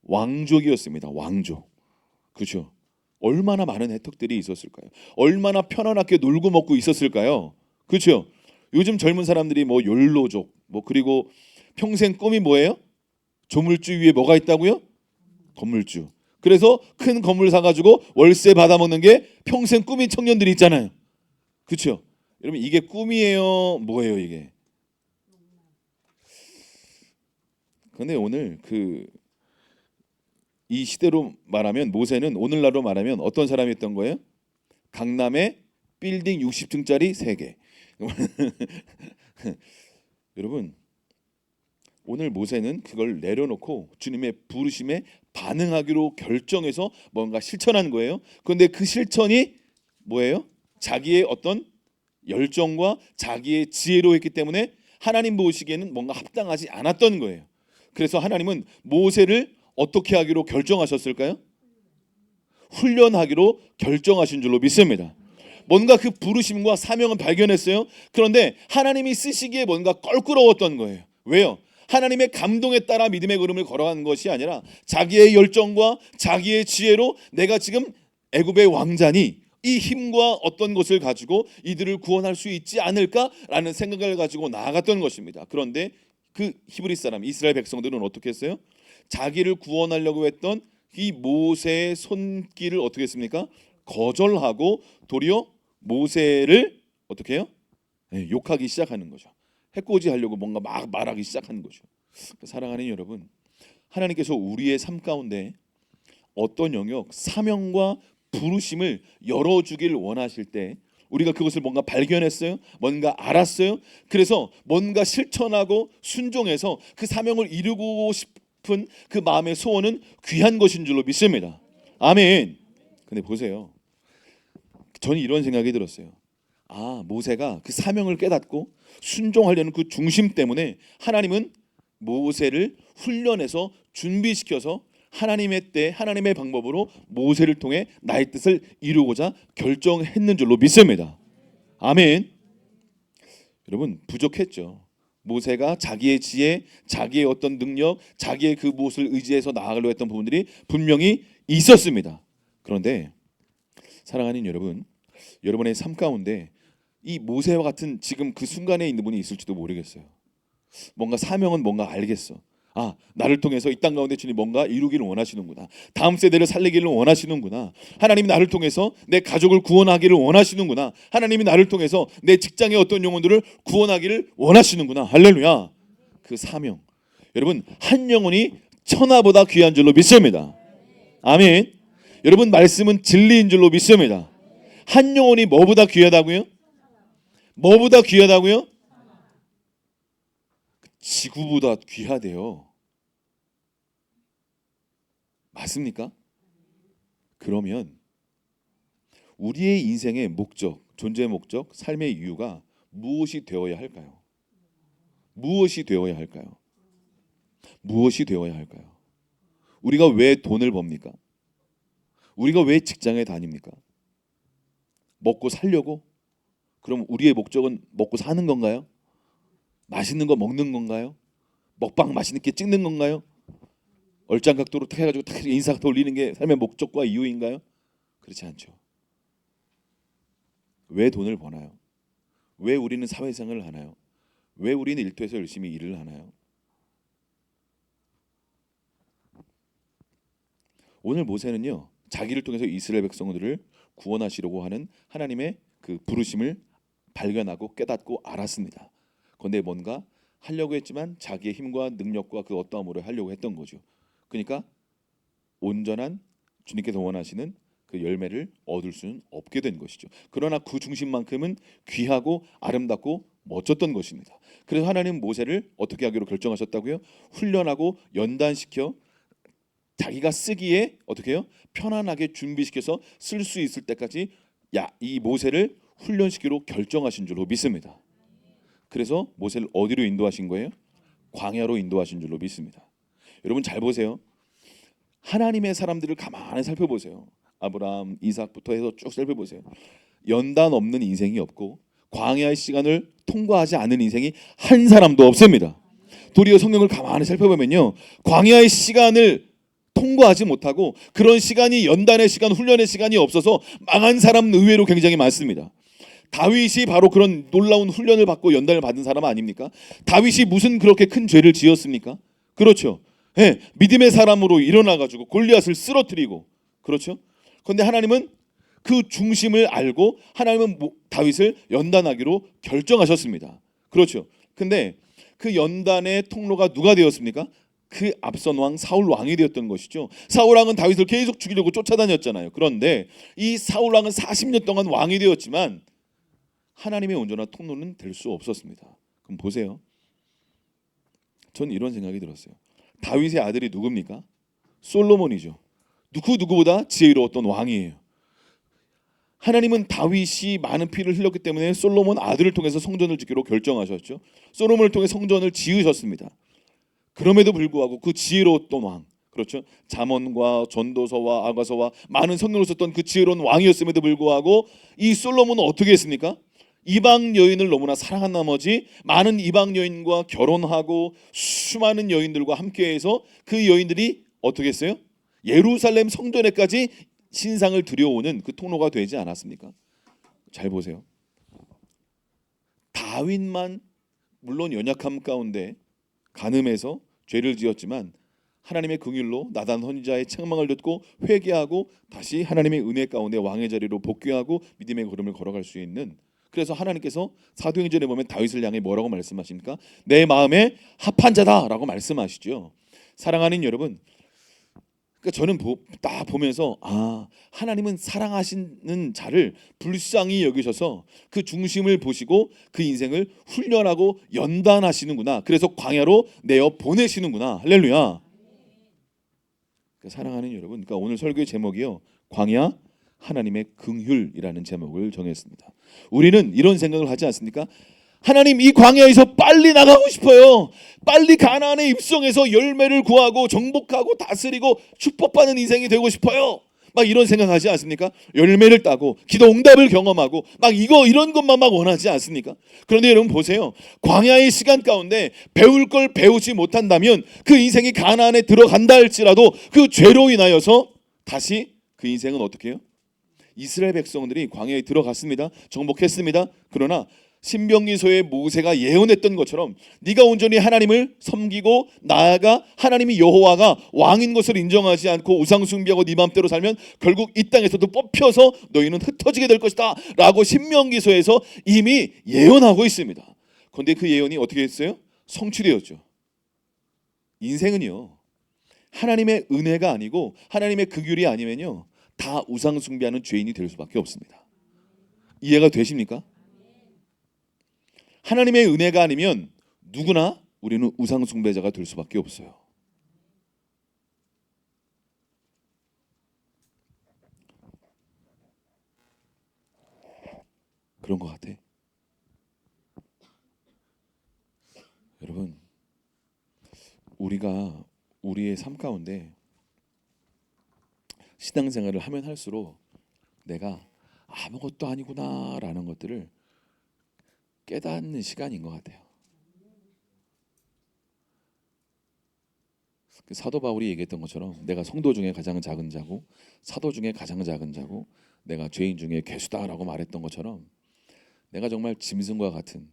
왕족이었습니다. 왕족. 그렇죠? 얼마나 많은 혜택들이 있었을까요? 얼마나 편안하게 놀고 먹고 있었을까요? 그렇죠? 요즘 젊은 사람들이 뭐 욜로족, 뭐 그리고 평생 꿈이 뭐예요? 조물주 위에 뭐가 있다고요? 건물주. 그래서 큰 건물 사가지고 월세 받아먹는 게 평생 꿈인 청년들이 있잖아요. 그렇죠? 여러분 이게 꿈이에요? 뭐예요 이게? 그런데 오늘 이 시대로 말하면 모세는 오늘날로 말하면 어떤 사람이었던 거예요? 강남에 빌딩 60층짜리 3개. 여러분 오늘 모세는 그걸 내려놓고 주님의 부르심에 반응하기로 결정해서 뭔가 실천한 거예요. 그런데 그 실천이 뭐예요? 자기의 어떤 열정과 자기의 지혜로 했기 때문에 하나님 보시기에는 뭔가 합당하지 않았던 거예요. 그래서 하나님은 모세를 어떻게 하기로 결정하셨을까요? 훈련하기로 결정하신 줄로 믿습니다. 뭔가 그 부르심과 사명은 발견했어요. 그런데 하나님이 쓰시기에 뭔가 껄끄러웠던 거예요. 왜요? 하나님의 감동에 따라 믿음의 걸음을 걸어간 것이 아니라 자기의 열정과 자기의 지혜로 내가 지금 애굽의 왕자니 이 힘과 어떤 것을 가지고 이들을 구원할 수 있지 않을까라는 생각을 가지고 나아갔던 것입니다. 그런데 그 히브리 사람 이스라엘 백성들은 어떻게 했어요? 자기를 구원하려고 했던 이 모세의 손길을 어떻게 했습니까? 거절하고 도리어 모세를 어떻게 해요? 욕하기 시작하는 거죠. 해코지하려고 뭔가 막 말하기 시작하는 거죠. 사랑하는 여러분, 하나님께서 우리의 삶 가운데 어떤 영역, 사명과 부르심을 열어주길 원하실 때 우리가 그것을 뭔가 발견했어요? 뭔가 알았어요? 그래서 뭔가 실천하고 순종해서 그 사명을 이루고 싶은 그 마음의 소원은 귀한 것인 줄로 믿습니다. 아멘. 근데 보세요, 저는 이런 생각이 들었어요. 모세가 그 사명을 깨닫고 순종하려는 그 중심 때문에 하나님은 모세를 훈련해서 준비시켜서 하나님의 때 하나님의 방법으로 모세를 통해 나의 뜻을 이루고자 결정했는 줄로 믿습니다. 아멘. 여러분, 부족했죠. 모세가 자기의 지혜, 자기의 어떤 능력, 자기의 그 무엇을 의지해서 나아가려고 했던 부분들이 분명히 있었습니다. 그런데 사랑하는 여러분, 여러분의 삶 가운데 이 모세와 같은 지금 그 순간에 있는 분이 있을지도 모르겠어요. 뭔가 사명은 뭔가 알겠어. 나를 통해서 이 땅 가운데 주님 뭔가 이루기를 원하시는구나. 다음 세대를 살리기를 원하시는구나. 하나님이 나를 통해서 내 가족을 구원하기를 원하시는구나. 하나님이 나를 통해서 내 직장의 어떤 영혼들을 구원하기를 원하시는구나. 할렐루야. 그 사명, 여러분, 한 영혼이 천하보다 귀한 줄로 믿습니다. 아멘. 여러분, 말씀은 진리인 줄로 믿습니다. 한 영혼이 뭐보다 귀하다고요? 뭐보다 귀하다고요? 지구보다 귀하대요. 맞습니까? 그러면 우리의 인생의 목적, 존재의 목적, 삶의 이유가 무엇이 되어야 할까요? 무엇이 되어야 할까요? 무엇이 되어야 할까요? 우리가 왜 돈을 법니까? 우리가 왜 직장에 다닙니까? 먹고 살려고? 그럼 우리의 목적은 먹고 사는 건가요? 맛있는 거 먹는 건가요? 먹방 맛있게 찍는 건가요? 얼짱각도로 해가지고 인사 돌리는 게 삶의 목적과 이유인가요? 그렇지 않죠. 왜 돈을 버나요? 왜 우리는 사회생활을 하나요? 왜 우리는 일터에서 열심히 일을 하나요? 오늘 모세는요, 자기를 통해서 이스라엘 백성들을 구원하시려고 하는 하나님의 그 부르심을 발견하고 깨닫고 알았습니다. 그런데 뭔가 하려고 했지만 자기의 힘과 능력과 그 어떠함으로 하려고 했던 거죠. 그러니까 온전한 주님께서 원하시는 그 열매를 얻을 수는 없게 된 것이죠. 그러나 그 중심만큼은 귀하고 아름답고 멋졌던 것입니다. 그래서 하나님 모세를 어떻게 하기로 결정하셨다고요? 훈련하고 연단시켜 자기가 쓰기에 어떻게 해요? 편안하게 준비시켜서 쓸 수 있을 때까지 이 모세를 훈련시키기로 결정하신 줄로 믿습니다. 그래서 모세를 어디로 인도하신 거예요? 광야로 인도하신 줄로 믿습니다. 여러분 잘 보세요. 하나님의 사람들을 가만히 살펴보세요. 아브라함, 이삭부터 해서 쭉 살펴보세요. 연단 없는 인생이 없고 광야의 시간을 통과하지 않은 인생이 한 사람도 없습니다. 도리어 성경을 가만히 살펴보면요, 광야의 시간을 통과하지 못하고 그런 시간이 연단의 시간, 훈련의 시간이 없어서 망한 사람은 의외로 굉장히 많습니다. 다윗이 바로 그런 놀라운 훈련을 받고 연단을 받은 사람 아닙니까? 다윗이 무슨 그렇게 큰 죄를 지었습니까? 그렇죠. 믿음의 사람으로 일어나가지고 골리앗을 쓰러뜨리고, 그렇죠. 그런데 하나님은 그 중심을 알고 하나님은 다윗을 연단하기로 결정하셨습니다. 그렇죠. 근데 그 연단의 통로가 누가 되었습니까? 그 앞선 왕 사울 왕이 되었던 것이죠. 사울 왕은 다윗을 계속 죽이려고 쫓아다녔잖아요. 그런데 이 사울 왕은 40년 동안 왕이 되었지만 하나님의 온전한 통로는 될 수 없었습니다. 그럼 보세요. 전 이런 생각이 들었어요. 다윗의 아들이 누굽니까? 솔로몬이죠. 누구보다 지혜로웠던 왕이에요. 하나님은 다윗이 많은 피를 흘렸기 때문에 솔로몬 아들을 통해서 성전을 짓기로 결정하셨죠. 솔로몬을 통해 성전을 지으셨습니다. 그럼에도 불구하고 그 지혜로웠던 왕, 그렇죠. 잠언과 전도서와 아가서와 많은 성경을 썼던 그 지혜로운 왕이었음에도 불구하고 이 솔로몬은 어떻게 했습니까? 이방 여인을 너무나 사랑한 나머지 많은 이방 여인과 결혼하고 수많은 여인들과 함께해서 그 여인들이 어떻게 했어요? 예루살렘 성전에까지 신상을 들여오는 그 통로가 되지 않았습니까? 잘 보세요. 다윗만 물론 연약함 가운데 간음해서 죄를 지었지만 하나님의 긍휼로 나단 선지자의 책망을 듣고 회개하고 다시 하나님의 은혜 가운데 왕의 자리로 복귀하고 믿음의 걸음을 걸어갈 수 있는, 그래서 하나님께서 사도행전에 보면 다윗을 향해 뭐라고 말씀하십니까? 내 마음에 합한 자다라고 말씀하시죠. 사랑하는 여러분, 그러니까 저는 딱 보면서 하나님은 사랑하시는 자를 불쌍히 여기셔서 그 중심을 보시고 그 인생을 훈련하고 연단하시는구나. 그래서 광야로 내어 보내시는구나. 할렐루야. 그러니까 사랑하는 여러분, 그러니까 오늘 설교의 제목이요, 광야 하나님의 긍휼이라는 제목을 정했습니다. 우리는 이런 생각을 하지 않습니까? 하나님, 이 광야에서 빨리 나가고 싶어요. 빨리 가나안에 입성해서 열매를 구하고 정복하고 다스리고 축복받는 인생이 되고 싶어요. 막 이런 생각하지 않습니까? 열매를 따고 기도 응답을 경험하고 막 이런 것만 막 원하지 않습니까? 그런데 여러분 보세요. 광야의 시간 가운데 배울 걸 배우지 못한다면 그 인생이 가나안에 들어간다 할지라도 그 죄로 인하여서 다시 그 인생은 어떻게 해요? 이스라엘 백성들이 광야에 들어갔습니다. 정복했습니다. 그러나 신명기서의 모세가 예언했던 것처럼 네가 온전히 하나님을 섬기고 나아가 하나님이 여호와가 왕인 것을 인정하지 않고 우상 숭배하고 네 맘대로 살면 결국 이 땅에서도 뽑혀서 너희는 흩어지게 될 것이다 라고 신명기서에서 이미 예언하고 있습니다. 그런데 그 예언이 어떻게 했어요? 성취되었죠. 인생은요, 하나님의 은혜가 아니고 하나님의 긍휼이 아니면요 다 우상 숭배하는 죄인이 될 수밖에 없습니다. 이해가 되십니까? 하나님의 은혜가 아니면 누구나 우리는 우상 숭배자가 될 수밖에 없어요. 그런 것 같아. 여러분, 우리가 우리의 삶 가운데 신앙생활을 하면 할수록 내가 아무것도 아니구나라는 것들을 깨닫는 시간인 것 같아요. 사도 바울이 얘기했던 것처럼 내가 성도 중에 가장 작은 자고 사도 중에 가장 작은 자고 내가 죄인 중에 괴수다라고 말했던 것처럼 내가 정말 짐승과 같은,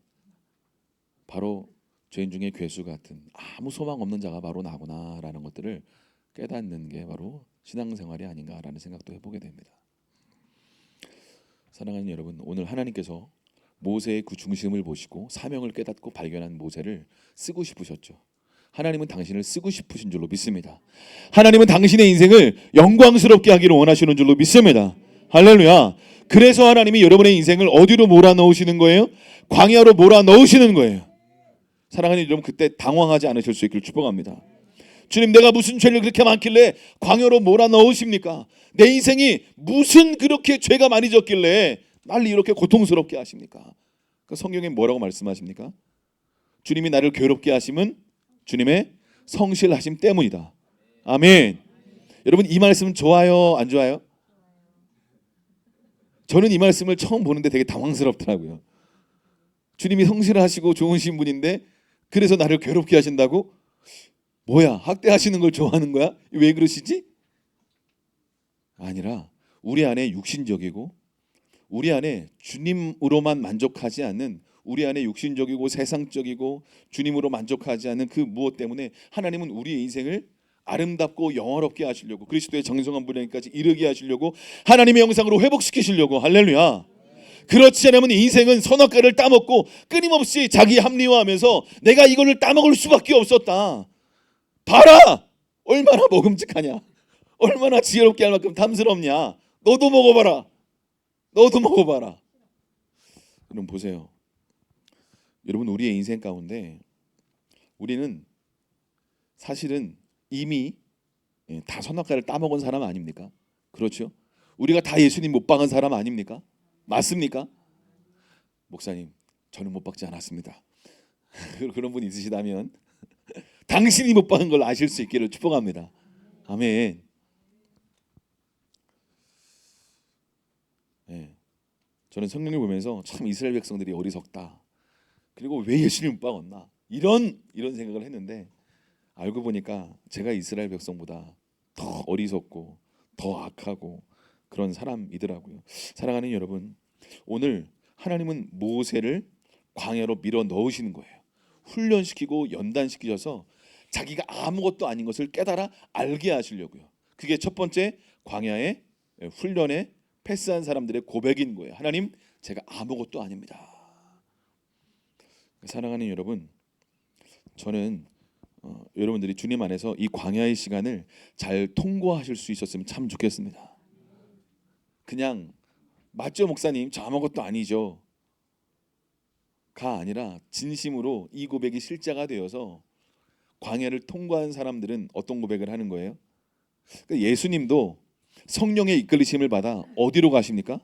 바로 죄인 중에 괴수 같은 아무 소망 없는 자가 바로 나구나라는 것들을 깨닫는 게 바로 신앙생활이 아닌가라는 생각도 해보게 됩니다. 사랑하는 여러분, 오늘 하나님께서 모세의 그 중심을 보시고 사명을 깨닫고 발견한 모세를 쓰고 싶으셨죠. 하나님은 당신을 쓰고 싶으신 줄로 믿습니다. 하나님은 당신의 인생을 영광스럽게 하기를 원하시는 줄로 믿습니다. 할렐루야. 그래서 하나님이 여러분의 인생을 어디로 몰아넣으시는 거예요? 광야로 몰아넣으시는 거예요. 사랑하는 여러분, 그때 당황하지 않으실 수 있기를 축복합니다. 주님, 내가 무슨 죄를 그렇게 많길래 광야로 몰아넣으십니까? 내 인생이 무슨 그렇게 죄가 많이 졌길래 날 이렇게 고통스럽게 하십니까? 그 성경에 뭐라고 말씀하십니까? 주님이 나를 괴롭게 하심은 주님의 성실하심 때문이다. 아멘. 여러분, 이 말씀 좋아요, 안 좋아요? 저는 이 말씀을 처음 보는데 되게 당황스럽더라고요. 주님이 성실하시고 좋으신 분인데 그래서 나를 괴롭게 하신다고? 뭐야, 학대하시는 걸 좋아하는 거야? 왜 그러시지? 아니라 우리 안에 육신적이고 우리 안에 주님으로만 만족하지 않는, 우리 안에 육신적이고 세상적이고 주님으로 만족하지 않는 그 무엇 때문에 하나님은 우리의 인생을 아름답고 영화롭게 하시려고, 그리스도의 정성한 분량까지 이르게 하시려고, 하나님의 형상으로 회복시키시려고. 할렐루야. 그렇지 않으면 인생은 선악과를 따먹고 끊임없이 자기 합리화하면서 내가 이거를 따먹을 수밖에 없었다. 봐라, 얼마나 먹음직하냐, 얼마나 지혜롭게 할 만큼 탐스럽냐. 너도 먹어봐라, 너도 먹어봐라. 여러분 보세요. 여러분, 우리의 인생 가운데 우리는 사실은 이미 다 선악과를 따먹은 사람 아닙니까? 그렇죠? 우리가 다 예수님 못 박은 사람 아닙니까? 맞습니까? 목사님, 저는 못 박지 않았습니다. 그런 분 있으시다면 당신이 못 박은 걸 아실 수 있기를 축복합니다. 아멘. 네. 저는 성경을 보면서 참 이스라엘 백성들이 어리석다. 그리고 왜 예수님 못 박았나? 이런 생각을 했는데 알고 보니까 제가 이스라엘 백성보다 더 어리석고 더 악하고 그런 사람이더라고요. 사랑하는 여러분, 오늘 하나님은 모세를 광야로 밀어 넣으시는 거예요. 훈련시키고 연단시키셔서 자기가 아무것도 아닌 것을 깨달아 알게 하시려고요. 그게 첫 번째 광야의 훈련에 패스한 사람들의 고백인 거예요. 하나님, 제가 아무것도 아닙니다. 사랑하는 여러분, 저는 여러분들이 주님 안에서 이 광야의 시간을 잘 통과하실 수 있었으면 참 좋겠습니다. 그냥 맞죠 목사님, 저 아무것도 아니죠 가 아니라 진심으로 이 고백이 실제가 되어서 광야를 통과한 사람들은 어떤 고백을 하는 거예요? 예수님도 성령의 이끌리심을 받아 어디로 가십니까?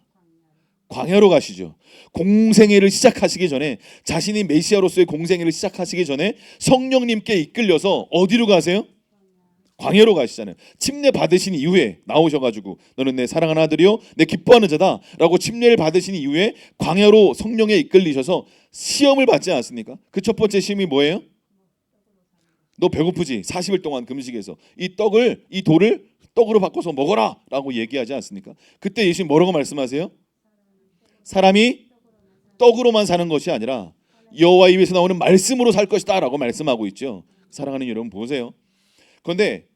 광야로 가시죠. 공생애를 시작하시기 전에, 자신이 메시아로서의 공생애를 시작하시기 전에 성령님께 이끌려서 어디로 가세요? 광야로 가시잖아요. 침례 받으신 이후에 나오셔가지고 너는 내 사랑하는 아들이요 내 기뻐하는 자다 라고 침례를 받으신 이후에 광야로 성령에 이끌리셔서 시험을 받지 않았습니까? 그 첫 번째 시험이 뭐예요? 너 배고프지? 40일 동안 금식해서 이 돌을 떡으로 바꿔서 먹어라 라고 얘기하지 않습니까? 그때 예수님 뭐라고 말씀하세요? 사람이 떡으로만 사는 것이 아니라 여호와 입에서 나오는 말씀으로 살 것이다 라고 말씀하고 있죠. 사랑하는 여러분 보세요. 그런데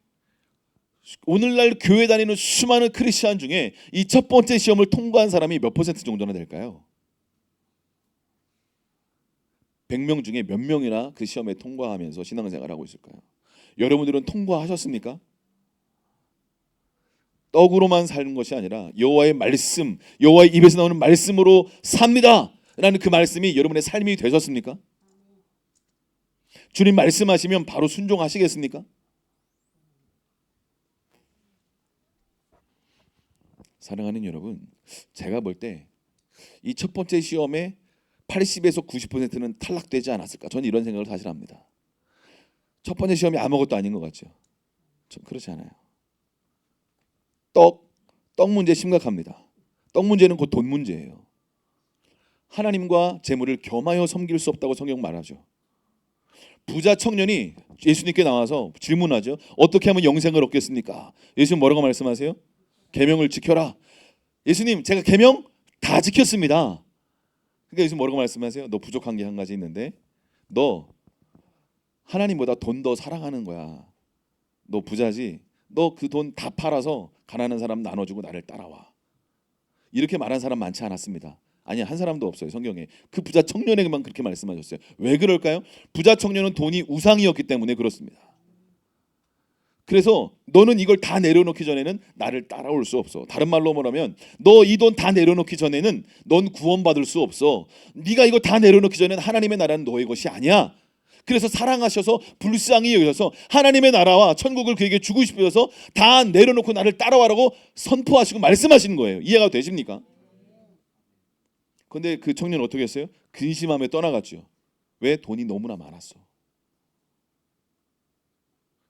오늘날 교회 다니는 수많은 크리스찬 중에 이 첫 번째 시험을 통과한 사람이 몇 퍼센트 정도나 될까요? 100명 중에 몇 명이나 그 시험에 통과하면서 신앙생활을 하고 있을까요? 여러분들은 통과하셨습니까? 떡으로만 사는 것이 아니라 여호와의 말씀, 여호와의 입에서 나오는 말씀으로 삽니다 라는 그 말씀이 여러분의 삶이 되셨습니까? 주님 말씀하시면 바로 순종하시겠습니까? 사랑하는 여러분, 제가 볼 때 이 첫 번째 시험에 80에서 90%는 탈락되지 않았을까? 저는 이런 생각을 사실 합니다. 첫 번째 시험이 아무것도 아닌 것 같죠? 전 그렇지 않아요. 떡 문제 심각합니다. 떡 문제는 곧 돈 문제예요. 하나님과 재물을 겸하여 섬길 수 없다고 성경 말하죠. 부자 청년이 예수님께 나와서 질문하죠. 어떻게 하면 영생을 얻겠습니까? 예수님 뭐라고 말씀하세요? 계명을 지켜라. 예수님 제가 계명 다 지켰습니다. 그러니까 예수님 뭐라고 말씀하세요? 너 부족한 게 한 가지 있는데 너 하나님보다 돈 더 사랑하는 거야. 너 부자지? 너 그 돈 다 팔아서 가난한 사람 나눠주고 나를 따라와. 이렇게 말한 사람 많지 않았습니다. 아니 한 사람도 없어요. 성경에. 그 부자 청년에게만 그렇게 말씀하셨어요. 왜 그럴까요? 부자 청년은 돈이 우상이었기 때문에 그렇습니다. 그래서 너는 이걸 다 내려놓기 전에는 나를 따라올 수 없어. 다른 말로 말하면 너 이 돈 다 내려놓기 전에는 넌 구원받을 수 없어. 네가 이거 다 내려놓기 전에는 하나님의 나라는 너의 것이 아니야. 그래서 사랑하셔서 불쌍히 여기셔서 하나님의 나라와 천국을 그에게 주고 싶어서 다 내려놓고 나를 따라와라고 선포하시고 말씀하시는 거예요. 이해가 되십니까? 그런데 그 청년은 어떻게 했어요? 근심하며 떠나갔죠. 왜? 돈이 너무나 많았어.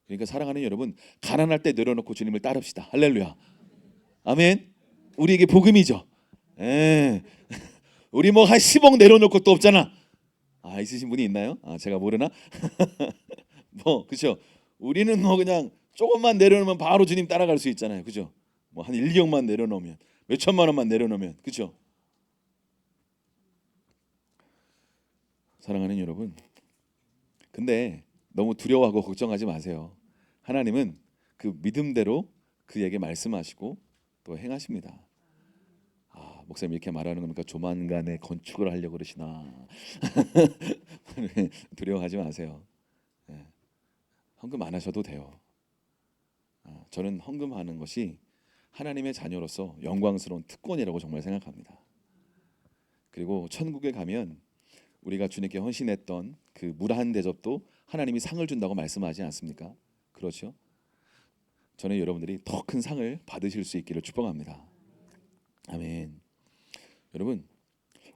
그러니까 사랑하는 여러분, 가난할 때 내려놓고 주님을 따릅시다. 할렐루야. 아멘. 우리에게 복음이죠. 우리 뭐 한 10억 내려놓을 것도 없잖아. 있으신 분이 있나요? 제가 모르나? 뭐 그렇죠. 우리는 뭐 그냥 조금만 내려놓으면 바로 주님 따라갈 수 있잖아요. 그죠? 뭐 한 1, 2억만 내려놓으면, 몇 천만 원만 내려놓으면, 그죠? 사랑하는 여러분, 근데 너무 두려워하고 걱정하지 마세요. 하나님은 그 믿음대로 그에게 말씀하시고 또 행하십니다. 목사님 이렇게 말하는 겁니까? 조만간에 건축을 하려고 그러시나? 두려워하지 마세요. 헌금 안 하셔도 돼요. 저는 헌금하는 것이 하나님의 자녀로서 영광스러운 특권이라고 정말 생각합니다. 그리고 천국에 가면 우리가 주님께 헌신했던 그 물 한 대접도 하나님이 상을 준다고 말씀하지 않습니까? 그렇죠? 저는 여러분들이 더 큰 상을 받으실 수 있기를 축복합니다. 아멘. 여러분,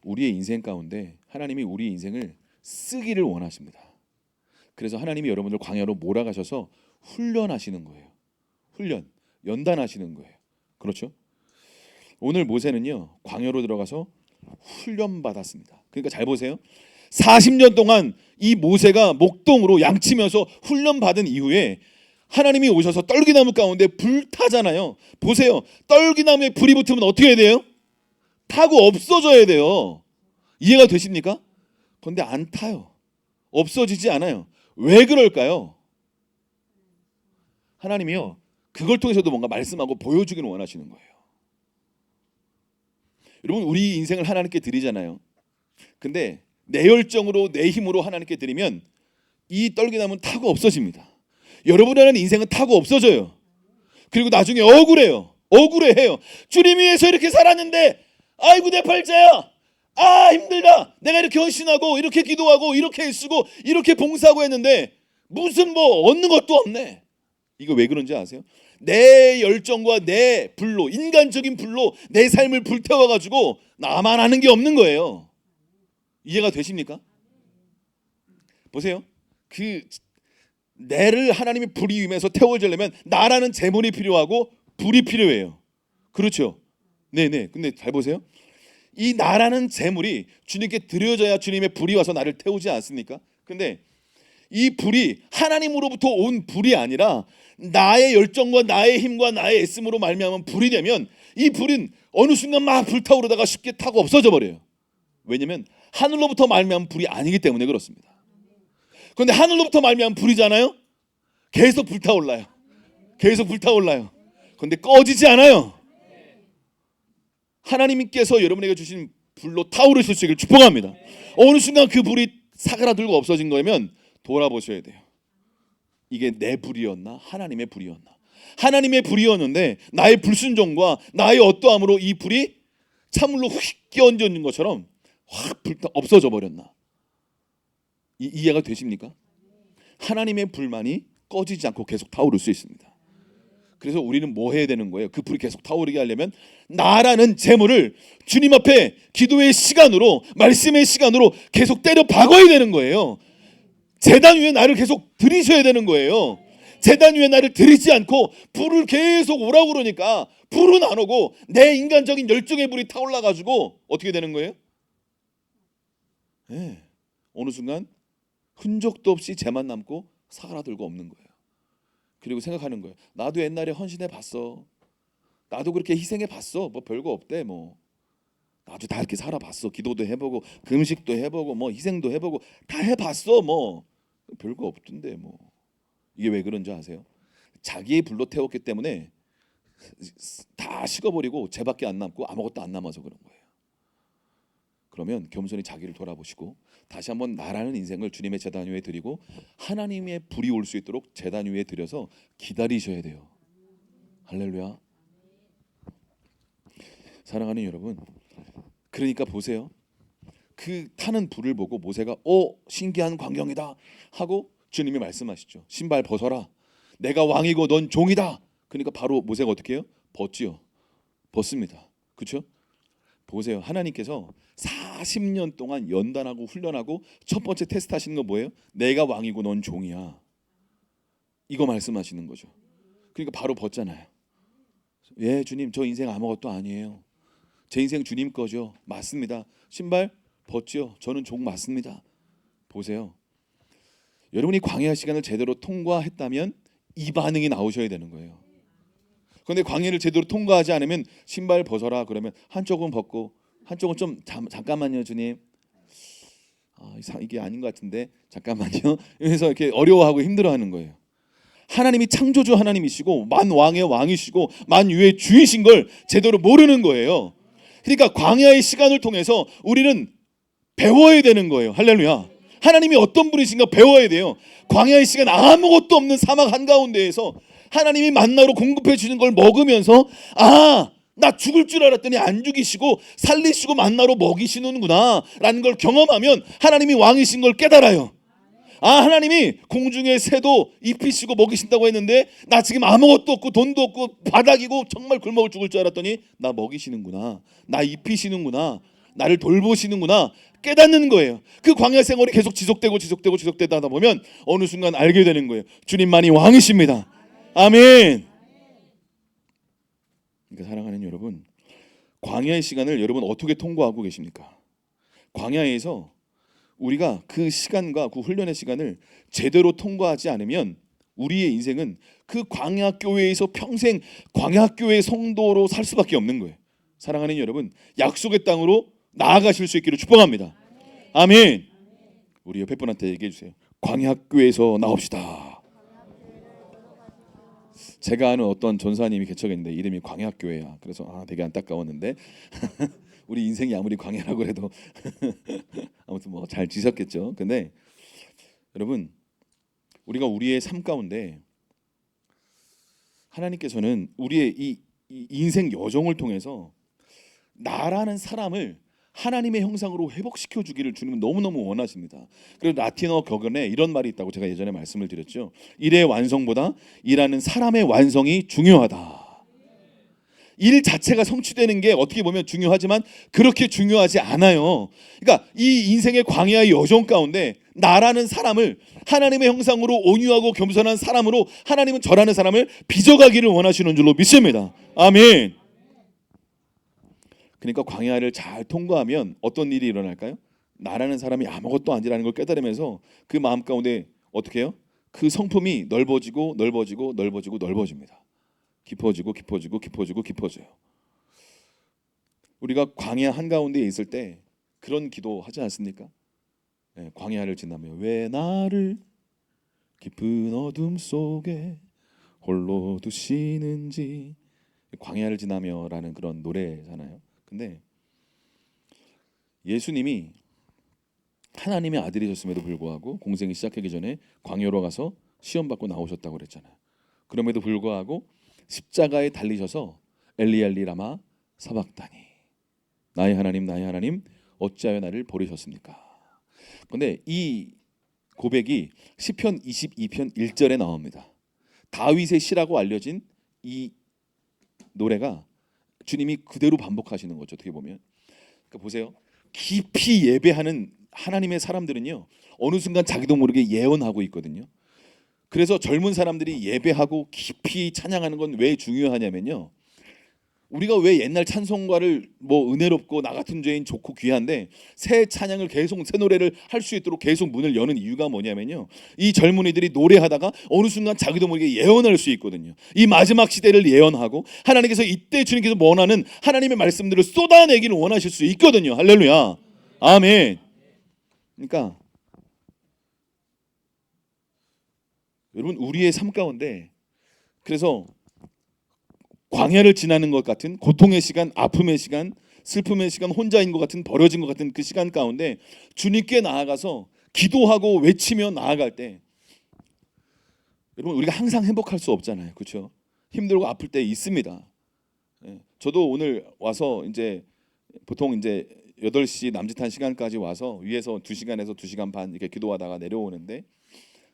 우리의 인생 가운데 하나님이 우리 인생을 쓰기를 원하십니다. 그래서 하나님이 여러분들 광야로 몰아가셔서 훈련하시는 거예요. 훈련, 연단하시는 거예요. 그렇죠? 오늘 모세는요, 광야로 들어가서 훈련받았습니다. 그러니까 잘 보세요. 40년 동안 이 모세가 목동으로 양치면서 훈련받은 이후에 하나님이 오셔서 떨기나무 가운데 불 타잖아요. 보세요. 떨기나무에 불이 붙으면 어떻게 해야 돼요? 타고 없어져야 돼요. 이해가 되십니까? 그런데 안 타요. 없어지지 않아요. 왜 그럴까요? 하나님이요, 그걸 통해서도 뭔가 말씀하고 보여주기를 원하시는 거예요. 여러분, 우리 인생을 하나님께 드리잖아요. 근데 내 열정으로 내 힘으로 하나님께 드리면 이 떨기나무는 타고 없어집니다. 여러분의 인생은 타고 없어져요. 그리고 나중에 억울해해요. 주님 위해서 이렇게 살았는데 아이고 내 팔자야, 힘들다. 내가 이렇게 헌신하고 이렇게 기도하고 이렇게 쓰고 이렇게 봉사하고 했는데 무슨 뭐 얻는 것도 없네. 이거 왜 그런지 아세요? 내 열정과 내 불로, 인간적인 불로 내 삶을 불태워가지고 나만 아는 게 없는 거예요. 이해가 되십니까? 보세요. 그 내를 하나님이 불이 임해서 태워주려면 나라는 제물이 필요하고 불이 필요해요. 그렇죠? 네네. 근데 잘 보세요. 이 나라는 제물이 주님께 드려져야 주님의 불이 와서 나를 태우지 않습니까? 근데 이 불이 하나님으로부터 온 불이 아니라 나의 열정과 나의 힘과 나의 애씀으로 말미암은 불이 되면 이 불은 어느 순간 막 불타오르다가 쉽게 타고 없어져 버려요. 왜냐면 하늘로부터 말미암은 불이 아니기 때문에 그렇습니다. 그런데 하늘로부터 말미암은 불이잖아요. 계속 불타올라요. 계속 불타올라요. 그런데 꺼지지 않아요. 하나님께서 여러분에게 주신 불로 타오르실 수 있기를 축복합니다. 어느 순간 그 불이 사그라들고 없어진 거면 돌아보셔야 돼요. 이게 내 불이었나? 하나님의 불이었나? 하나님의 불이었는데 나의 불순종과 나의 어떠함으로 이 불이 찬물로 휙 끼얹어진 것처럼 확 불타 없어져 버렸나? 이해가 되십니까? 하나님의 불만이 꺼지지 않고 계속 타오를 수 있습니다. 그래서 우리는 뭐 해야 되는 거예요? 그 불이 계속 타오르게 하려면 나라는 재물을 주님 앞에 기도의 시간으로, 말씀의 시간으로 계속 때려 박아야 되는 거예요. 제단 위에 나를 계속 들이셔야 되는 거예요. 제단 위에 나를 들이지 않고 불을 계속 오라고 그러니까 불은 안 오고 내 인간적인 열정의 불이 타올라가지고 어떻게 되는 거예요? 네. 어느 순간 흔적도 없이 재만 남고 사그라들고 없는 거예요. 그리고 생각하는 거예요. 나도 옛날에 헌신해 봤어. 나도 그렇게 희생해 봤어. 뭐 별거 없대 뭐. 나도 다 이렇게 살아봤어. 기도도 해보고 금식도 해보고 뭐 희생도 해보고 다 해봤어. 뭐 별거 없던데 뭐. 이게 왜 그런지 아세요? 자기의 불로 태웠기 때문에 다 식어버리고 죄밖에 안 남고 아무것도 안 남아서 그런 거예요. 그러면 겸손히 자기를 돌아보시고 다시 한번 나라는 인생을 주님의 제단 위에 드리고 하나님의 불이 올 수 있도록 제단 위에 드려서 기다리셔야 돼요. 할렐루야. 사랑하는 여러분, 그러니까 보세요. 그 타는 불을 보고 모세가 신기한 광경이다 하고 주님이 말씀하시죠. 신발 벗어라. 내가 왕이고 넌 종이다. 그러니까 바로 모세가 어떻게 해요? 벗지요. 벗습니다. 그렇죠? 보세요. 하나님께서 40년 동안 연단하고 훈련하고 첫 번째 테스트 하시는 거 뭐예요? 내가 왕이고 넌 종이야. 이거 말씀하시는 거죠. 그러니까 바로 벗잖아요. 예, 주님, 저 인생 아무것도 아니에요. 제 인생 주님 거죠. 맞습니다. 신발 벗지요. 저는 종 맞습니다. 보세요. 여러분이 광야 시간을 제대로 통과했다면 이 반응이 나오셔야 되는 거예요. 그런데 광야를 제대로 통과하지 않으면 신발 벗어라 그러면 한쪽은 벗고 한쪽은 좀 잠깐만요 주님, 이게 아닌 것 같은데 잠깐만요. 그래서 이렇게 어려워하고 힘들어하는 거예요. 하나님이 창조주 하나님이시고 만왕의 왕이시고 만유의 주이신 걸 제대로 모르는 거예요. 그러니까 광야의 시간을 통해서 우리는 배워야 되는 거예요. 할렐루야. 하나님이 어떤 분이신가 배워야 돼요. 광야의 시간 아무것도 없는 사막 한가운데에서 하나님이 만나로 공급해 주는 걸 먹으면서 나 죽을 줄 알았더니 안 죽이시고 살리시고 만나로 먹이시는구나 라는 걸 경험하면 하나님이 왕이신 걸 깨달아요. 하나님이 공중의 새도 입히시고 먹이신다고 했는데 나 지금 아무것도 없고 돈도 없고 바닥이고 정말 굶어 죽을 줄 알았더니 나 먹이시는구나, 나 입히시는구나, 나를 돌보시는구나 깨닫는 거예요. 그 광야 생활이 계속 지속되다 보면 어느 순간 알게 되는 거예요. 주님만이 왕이십니다. 아멘. 그러니까 사랑하는 여러분, 광야의 시간을 여러분 어떻게 통과하고 계십니까? 광야에서 우리가 그 시간과 그 훈련의 시간을 제대로 통과하지 않으면 우리의 인생은 그 광야 교회에서 평생 광야 교회 성도로 살 수밖에 없는 거예요. 사랑하는 여러분, 약속의 땅으로 나아가실 수 있기를 축복합니다. 아멘. 우리 옆에 분한테 얘기해 주세요. 광야 교회에서 나옵시다. 제가 아는 어떤 전사님이 개척했는데 이름이 광야교회야. 그래서 되게 안타까웠는데 우리 인생이 아무리 광야라고 해도 아무튼 뭐 잘 지셨겠죠. 근데 여러분, 우리가 우리의 삶 가운데 하나님께서는 우리의 이 인생 여정을 통해서 나라는 사람을 하나님의 형상으로 회복시켜 주기를 주님은 너무너무 원하십니다. 그래서 라틴어 격언에 이런 말이 있다고 제가 예전에 말씀을 드렸죠. 일의 완성보다 일하는 사람의 완성이 중요하다. 일 자체가 성취되는 게 어떻게 보면 중요하지만 그렇게 중요하지 않아요. 그러니까 이 인생의 광야의 여정 가운데 나라는 사람을 하나님의 형상으로 온유하고 겸손한 사람으로 하나님은 저라는 사람을 빚어가기를 원하시는 줄로 믿습니다. 아멘. 그러니까 광야를 잘 통과하면 어떤 일이 일어날까요? 나라는 사람이 아무것도 아니라는 걸 깨달으면서 그 마음 가운데 어떻게 해요? 그 성품이 넓어지고 넓어지고 넓어지고 넓어집니다. 깊어지고 깊어지고 깊어지고 깊어져요. 우리가 광야 한가운데 있을 때 그런 기도 하지 않습니까? 네, 광야를 지나며 왜 나를 깊은 어둠 속에 홀로 두시는지, 광야를 지나며라는 그런 노래잖아요. 근데 예수님이 하나님의 아들이셨음에도 불구하고 공생이 시작하기 전에 광야로 가서 시험 받고 나오셨다고 그랬잖아요. 그럼에도 불구하고 십자가에 달리셔서 엘리 엘리 라마 사박다니, 나의 하나님 어찌하여 나를 버리셨습니까? 그런데 이 고백이 시편 22편 1절에 나옵니다. 다윗의 시라고 알려진 이 노래가 주님이 그대로 반복하시는 거죠. 어떻게 보면 그러니까 보세요. 깊이 예배하는 하나님의 사람들은요, 어느 순간 자기도 모르게 예언하고 있거든요. 그래서 젊은 사람들이 예배하고 깊이 찬양하는 건 왜 중요하냐면요, 우리가 왜 옛날 찬송가를 뭐 은혜롭고 나 같은 죄인 좋고 귀한데 새 찬양을 계속 새 노래를 할 수 있도록 계속 문을 여는 이유가 뭐냐면요, 이 젊은이들이 노래하다가 어느 순간 자기도 모르게 예언할 수 있거든요. 이 마지막 시대를 예언하고 하나님께서 이때 주님께서 원하는 하나님의 말씀들을 쏟아내기를 원하실 수 있거든요. 할렐루야, 아멘. 그러니까 여러분, 우리의 삶 가운데 그래서 광야를 지나는 것 같은 고통의 시간, 아픔의 시간, 슬픔의 시간, 혼자인 것 같은, 버려진 것 같은 그 시간 가운데 주님께 나아가서 기도하고 외치며 나아갈 때, 여러분, 우리가 항상 행복할 수 없잖아요. 그렇죠? 힘들고 아플 때 있습니다. 저도 오늘 와서 이제 보통 이제 8시 남짓한 시간까지 와서 위에서 2시간에서 2시간 반 이렇게 기도하다가 내려오는데,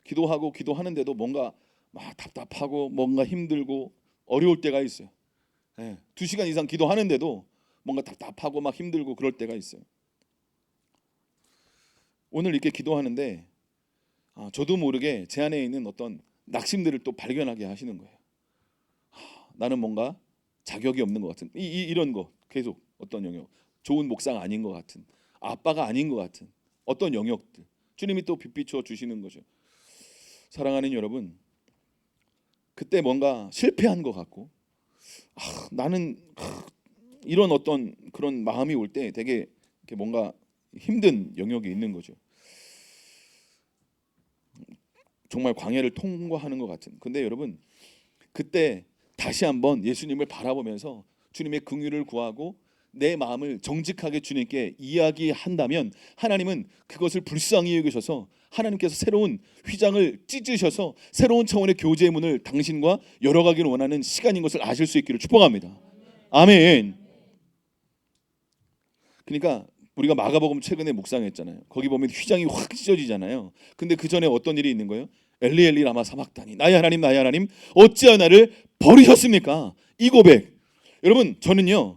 기도하는데도 뭔가 막 답답하고 뭔가 힘들고 어려울 때가 있어요. 2시간 이상 기도하는데도 뭔가 답답하고 막 힘들고 그럴 때가 있어요. 오늘 이렇게 기도하는데 저도 모르게 제 안에 있는 어떤 낙심들을 또 발견하게 하시는 거예요. 나는 뭔가 자격이 없는 것 같은, 이런 거 계속 어떤 영역, 좋은 목사가 아닌 것 같은, 아빠가 아닌 것 같은 어떤 영역들 주님이 또 빛비춰 주시는 거죠. 사랑하는 여러분, 그때 뭔가 실패한 것 같고 나는 이런 어떤 그런 마음이 올 때 되게 이렇게 뭔가 힘든 영역이 있는 거죠. 정말 광야를 통과하는 것 같은. 근데 여러분, 그때 다시 한번 예수님을 바라보면서 주님의 긍휼을 구하고 내 마음을 정직하게 주님께 이야기한다면 하나님은 그것을 불쌍히 여기셔서 하나님께서 새로운 휘장을 찢으셔서 새로운 차원의 교제의 문을 당신과 열어가기를 원하는 시간인 것을 아실 수 있기를 축복합니다. 아멘. 그러니까 우리가 마가복음 최근에 묵상했잖아요. 거기 보면 휘장이 확 찢어지잖아요. 근데 그 전에 어떤 일이 있는 거예요? 엘리 엘리 라마 사박다니, 나의 하나님 어찌하여 나를 버리셨습니까? 이 고백, 여러분, 저는요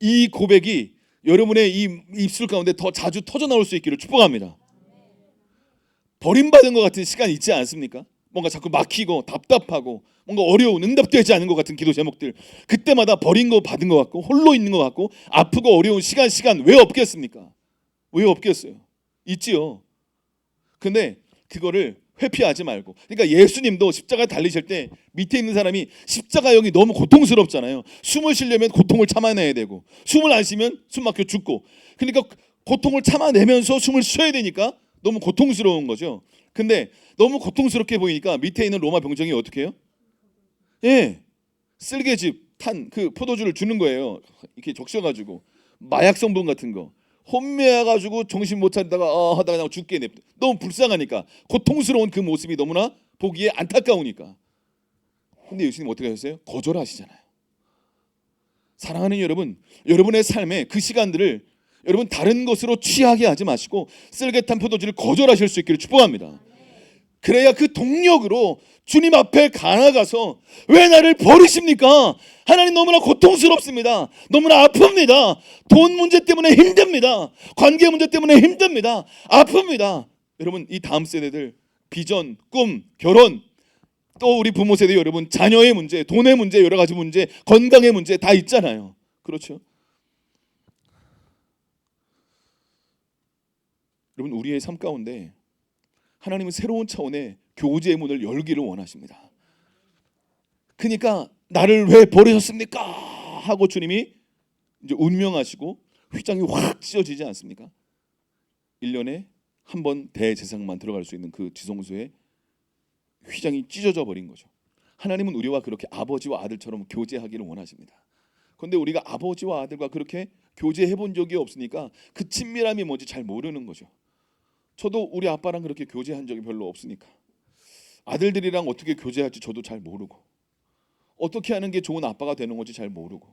이 고백이 여러분의 이 입술 가운데 더 자주 터져 나올 수 있기를 축복합니다. 버림받은 것 같은 시간 있지 않습니까? 뭔가 자꾸 막히고 답답하고 뭔가 어려운, 응답되지 않은 것 같은 기도 제목들, 그때마다 버린 거 받은 것 같고 홀로 있는 것 같고 아프고 어려운 시간 왜 없겠습니까? 왜 없겠어요? 있지요. 근데 그거를 회피하지 말고, 그러니까 예수님도 십자가 달리실 때 밑에 있는 사람이 십자가형이 너무 고통스럽잖아요. 숨을 쉬려면 고통을 참아내야 되고 숨을 안 쉬면 숨 막혀 죽고, 그러니까 고통을 참아내면서 숨을 쉬어야 되니까 너무 고통스러운 거죠. 근데 너무 고통스럽게 보이니까 밑에 있는 로마 병정이 어떻게 해요? 쓸개즙 탄 그 포도주를 주는 거예요. 이렇게 적셔가지고 마약 성분 같은 거 혼매해가지고 정신 못 차리다가 하다가 그냥 죽게 냅둬. 너무 불쌍하니까, 고통스러운 그 모습이 너무나 보기에 안타까우니까. 근데 예수님 어떻게 하셨어요? 거절하시잖아요. 사랑하는 여러분, 여러분의 삶에 그 시간들을 여러분 다른 것으로 취하게 하지 마시고 쓸개탄 포도주를 거절하실 수 있기를 축복합니다. 그래야 그 동력으로 주님 앞에 나아가서 왜 나를 버리십니까? 하나님 너무나 고통스럽습니다. 너무나 아픕니다. 돈 문제 때문에 힘듭니다. 관계 문제 때문에 힘듭니다. 아픕니다. 여러분 이 다음 세대들 비전, 꿈, 결혼, 또 우리 부모 세대 여러분 자녀의 문제, 돈의 문제, 여러 가지 문제, 건강의 문제 다 있잖아요. 그렇죠? 여러분 우리의 삶 가운데 하나님은 새로운 차원의 교제의 문을 열기를 원하십니다. 그러니까 나를 왜 버리셨습니까? 하고 주님이 이제 운명하시고 휘장이 확 찢어지지 않습니까? 1년에 한 번 대제사장만 들어갈 수 있는 그 지성소에 휘장이 찢어져 버린 거죠. 하나님은 우리와 그렇게 아버지와 아들처럼 교제하기를 원하십니다. 그런데 우리가 아버지와 아들과 그렇게 교제해 본 적이 없으니까 그 친밀함이 뭔지 잘 모르는 거죠. 저도 우리 아빠랑 그렇게 교제한 적이 별로 없으니까 아들들이랑 어떻게 교제할지 저도 잘 모르고 어떻게 하는 게 좋은 아빠가 되는 건지 잘 모르고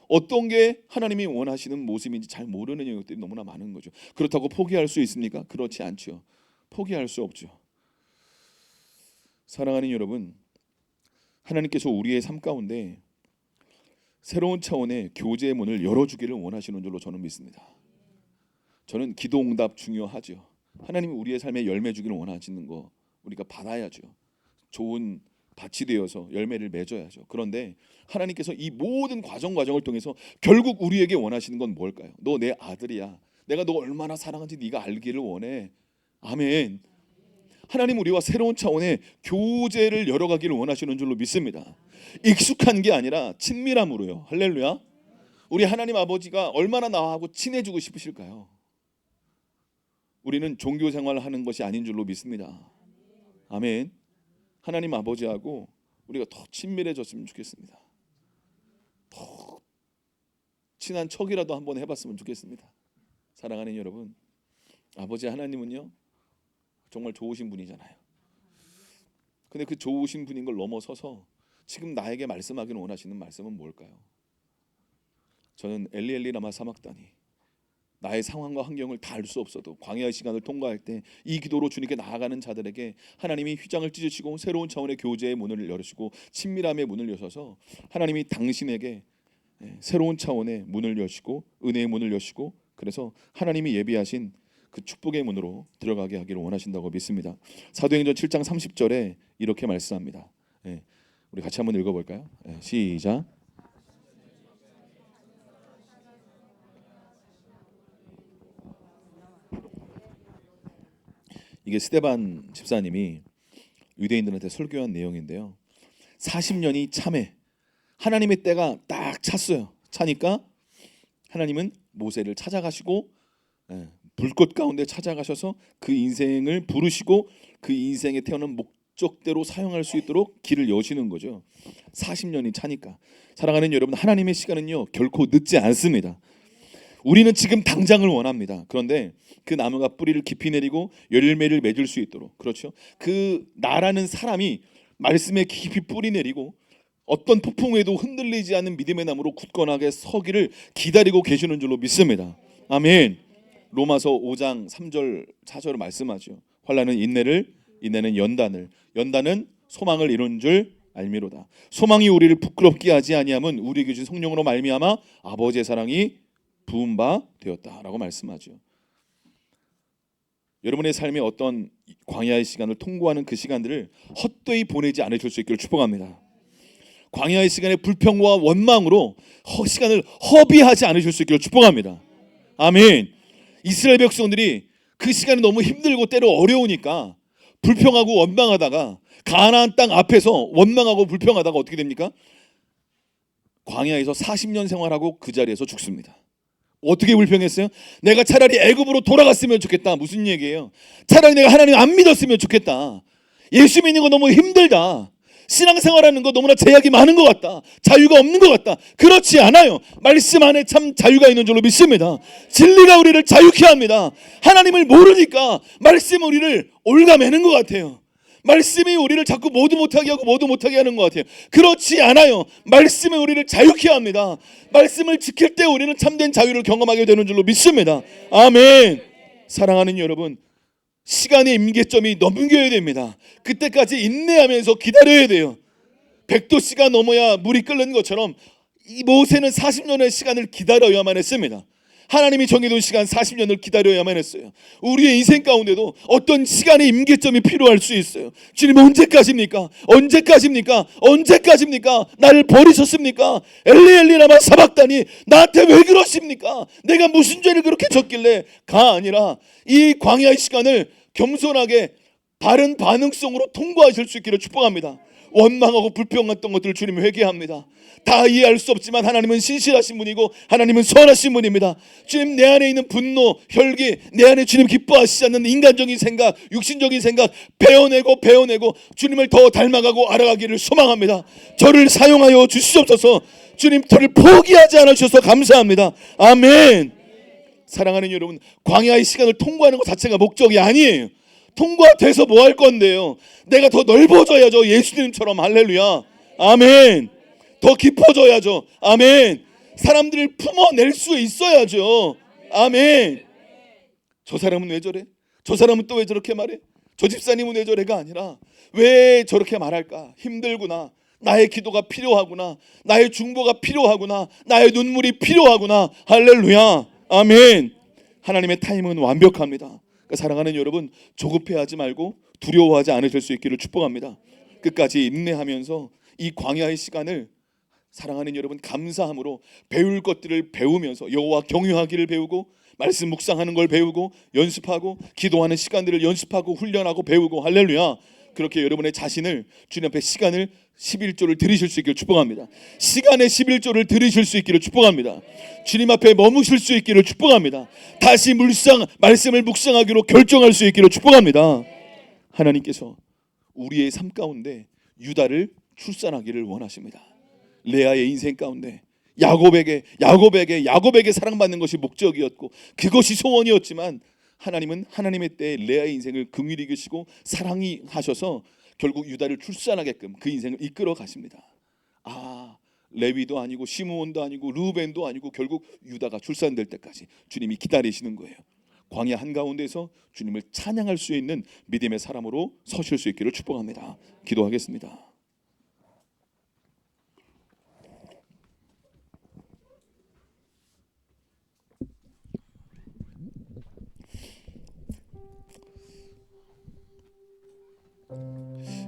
어떤 게 하나님이 원하시는 모습인지 잘 모르는 것들이 너무나 많은 거죠. 그렇다고 포기할 수 있습니까? 그렇지 않죠. 포기할 수 없죠. 사랑하는 여러분, 하나님께서 우리의 삶 가운데 새로운 차원의 교제의 문을 열어주기를 원하시는 줄로 저는 믿습니다. 저는 기도 응답 중요하죠. 하나님이 우리의 삶에 열매 주기를 원하시는 거 우리가 받아야죠. 좋은 밭이 되어서 열매를 맺어야죠. 그런데 하나님께서 이 모든 과정을 통해서 결국 우리에게 원하시는 건 뭘까요? 너 내 아들이야. 내가 너 얼마나 사랑하는지 네가 알기를 원해. 아멘. 하나님 우리와 새로운 차원의 교제를 열어가기를 원하시는 줄로 믿습니다. 익숙한 게 아니라 친밀함으로요. 할렐루야. 우리 하나님 아버지가 얼마나 나하고 친해지고 싶으실까요? 우리는 종교 생활을 하는 것이 아닌 줄로 믿습니다. 아멘. 하나님 아버지하고 우리가 더 친밀해졌으면 좋겠습니다. 더 친한 척이라도 한번 해봤으면 좋겠습니다. 사랑하는 여러분, 아버지 하나님은요 정말 좋으신 분이잖아요. 근데 그 좋으신 분인 걸 넘어서서 지금 나에게 말씀하기를 원하시는 말씀은 뭘까요? 저는 엘리 라마 사막다니 나의 상황과 환경을 다 알 수 없어도 광야의 시간을 통과할 때 이 기도로 주님께 나아가는 자들에게 하나님이 휘장을 찢으시고 새로운 차원의 교제의 문을 열으시고 친밀함의 문을 여셔서 하나님이 당신에게 새로운 차원의 문을 여시고 은혜의 문을 여시고 그래서 하나님이 예비하신 그 축복의 문으로 들어가게 하기를 원하신다고 믿습니다. 사도행전 7장 30절에 이렇게 말씀합니다. 우리 같이 한번 읽어볼까요? 시작. 이게 스데반 집사님이 유대인들한테 설교한 내용인데요. 40년이 참에 하나님의 때가 딱 찼어요. 차니까 하나님은 모세를 찾아가시고 불꽃 가운데 찾아가셔서 그 인생을 부르시고 그 인생에 태어난 목적대로 사용할 수 있도록 길을 여시는 거죠. 40년이 차니까. 사랑하는 여러분, 하나님의 시간은요 결코 늦지 않습니다. 우리는 지금 당장을 원합니다. 그런데 그 나무가 뿌리를 깊이 내리고 열매를 맺을 수 있도록, 그렇죠? 그 나라는 사람이 말씀에 깊이 뿌리 내리고 어떤 폭풍에도 흔들리지 않는 믿음의 나무로 굳건하게 서기를 기다리고 계시는 줄로 믿습니다. 아멘. 로마서 5장 3절 4절을 말씀하죠. 환난은 인내를, 인내는 연단을, 연단은 소망을 이룬 줄 알미로다. 소망이 우리를 부끄럽게 하지 아니함은 우리에게 주신 성령으로 말미암아 아버지의 사랑이 부은 바 되었다라고 말씀하죠. 여러분의 삶에 어떤 광야의 시간을 통과하는 그 시간들을 헛되이 보내지 않으실 수 있기를 축복합니다. 광야의 시간에 불평과 원망으로 시간을 허비하지 않으실 수 있기를 축복합니다. 아멘. 이스라엘 백성들이 그 시간이 너무 힘들고 때로 어려우니까 불평하고 원망하다가 가나안 땅 앞에서 원망하고 불평하다가 어떻게 됩니까? 광야에서 40년 생활하고 그 자리에서 죽습니다. 어떻게 불평했어요? 내가 차라리 애굽으로 돌아갔으면 좋겠다. 무슨 얘기예요? 차라리 내가 하나님 안 믿었으면 좋겠다. 예수 믿는 거 너무 힘들다. 신앙생활하는 거 너무나 제약이 많은 것 같다. 자유가 없는 것 같다. 그렇지 않아요. 말씀 안에 참 자유가 있는 줄로 믿습니다. 진리가 우리를 자유케 합니다. 하나님을 모르니까 말씀 우리를 올가매는 것 같아요. 말씀이 우리를 자꾸 모두 못하게 하고 모두 못하게 하는 것 같아요. 그렇지 않아요. 말씀이 우리를 자유케 합니다. 말씀을 지킬 때 우리는 참된 자유를 경험하게 되는 줄로 믿습니다. 아멘. 사랑하는 여러분, 시간의 임계점이 넘겨야 됩니다. 그때까지 인내하면서 기다려야 돼요. 100도씨가 넘어야 물이 끓는 것처럼 이 모세는 40년의 시간을 기다려야만 했습니다. 하나님이 정해둔 시간 40년을 기다려야만 했어요. 우리의 인생 가운데도 어떤 시간의 임계점이 필요할 수 있어요. 주님, 언제까지입니까? 언제까지입니까? 언제까지입니까? 나를 버리셨습니까? 엘리 라마 사박다니, 나한테 왜 그러십니까? 내가 무슨 죄를 그렇게 졌길래?가 아니라 이 광야의 시간을 겸손하게 바른 반응성으로 통과하실 수 있기를 축복합니다. 원망하고 불평했던 것들을 주님 회개합니다. 다 이해할 수 없지만 하나님은 신실하신 분이고 하나님은 선하신 분입니다. 주님, 내 안에 있는 분노, 혈기, 내 안에 주님 기뻐하시지 않는 인간적인 생각, 육신적인 생각 베어내고 주님을 더 닮아가고 알아가기를 소망합니다. 저를 사용하여 주시옵소서. 주님, 저를 포기하지 않으셔서 감사합니다. 아멘. 사랑하는 여러분, 광야의 시간을 통과하는 것 자체가 목적이 아니에요. 통과돼서 뭐 할 건데요? 내가 더 넓어져야죠. 예수님처럼. 할렐루야. 아멘. 더 깊어져야죠. 아멘. 사람들을 품어낼 수 있어야죠. 아멘. 저 사람은 왜 저래? 저 사람은 또 왜 저렇게 말해? 저 집사님은 왜 저래가 아니라 왜 저렇게 말할까? 힘들구나. 나의 기도가 필요하구나. 나의 중보가 필요하구나. 나의 눈물이 필요하구나. 할렐루야. 아멘. 하나님의 타임은 완벽합니다. 그러니까 사랑하는 여러분, 조급해하지 말고 두려워하지 않으실 수 있기를 축복합니다. 끝까지 인내하면서 이 광야의 시간을 사랑하는 여러분, 감사함으로 배울 것들을 배우면서 여호와 경유하기를 배우고 말씀 묵상하는 걸 배우고 연습하고 기도하는 시간들을 연습하고 훈련하고 배우고 할렐루야. 그렇게 여러분의 자신을 주님 앞에 시간을 11조를 드리실 수 있기를 축복합니다. 시간의 11조를 드리실 수 있기를 축복합니다. 주님 앞에 머무실 수 있기를 축복합니다. 다시 말씀을 묵상하기로 결정할 수 있기를 축복합니다. 하나님께서 우리의 삶 가운데 유다를 출산하기를 원하십니다. 레아의 인생 가운데 야곱에게 사랑받는 것이 목적이었고 그것이 소원이었지만 하나님은 하나님의 때에 레아의 인생을 긍휼히 여기시고 사랑이 하셔서 결국 유다를 출산하게끔 그 인생을 이끌어 가십니다. 레위도 아니고 시므온도 아니고 르우벤도 아니고 결국 유다가 출산될 때까지 주님이 기다리시는 거예요. 광야 한가운데서 주님을 찬양할 수 있는 믿음의 사람으로 서실 수 있기를 축복합니다. 기도하겠습니다.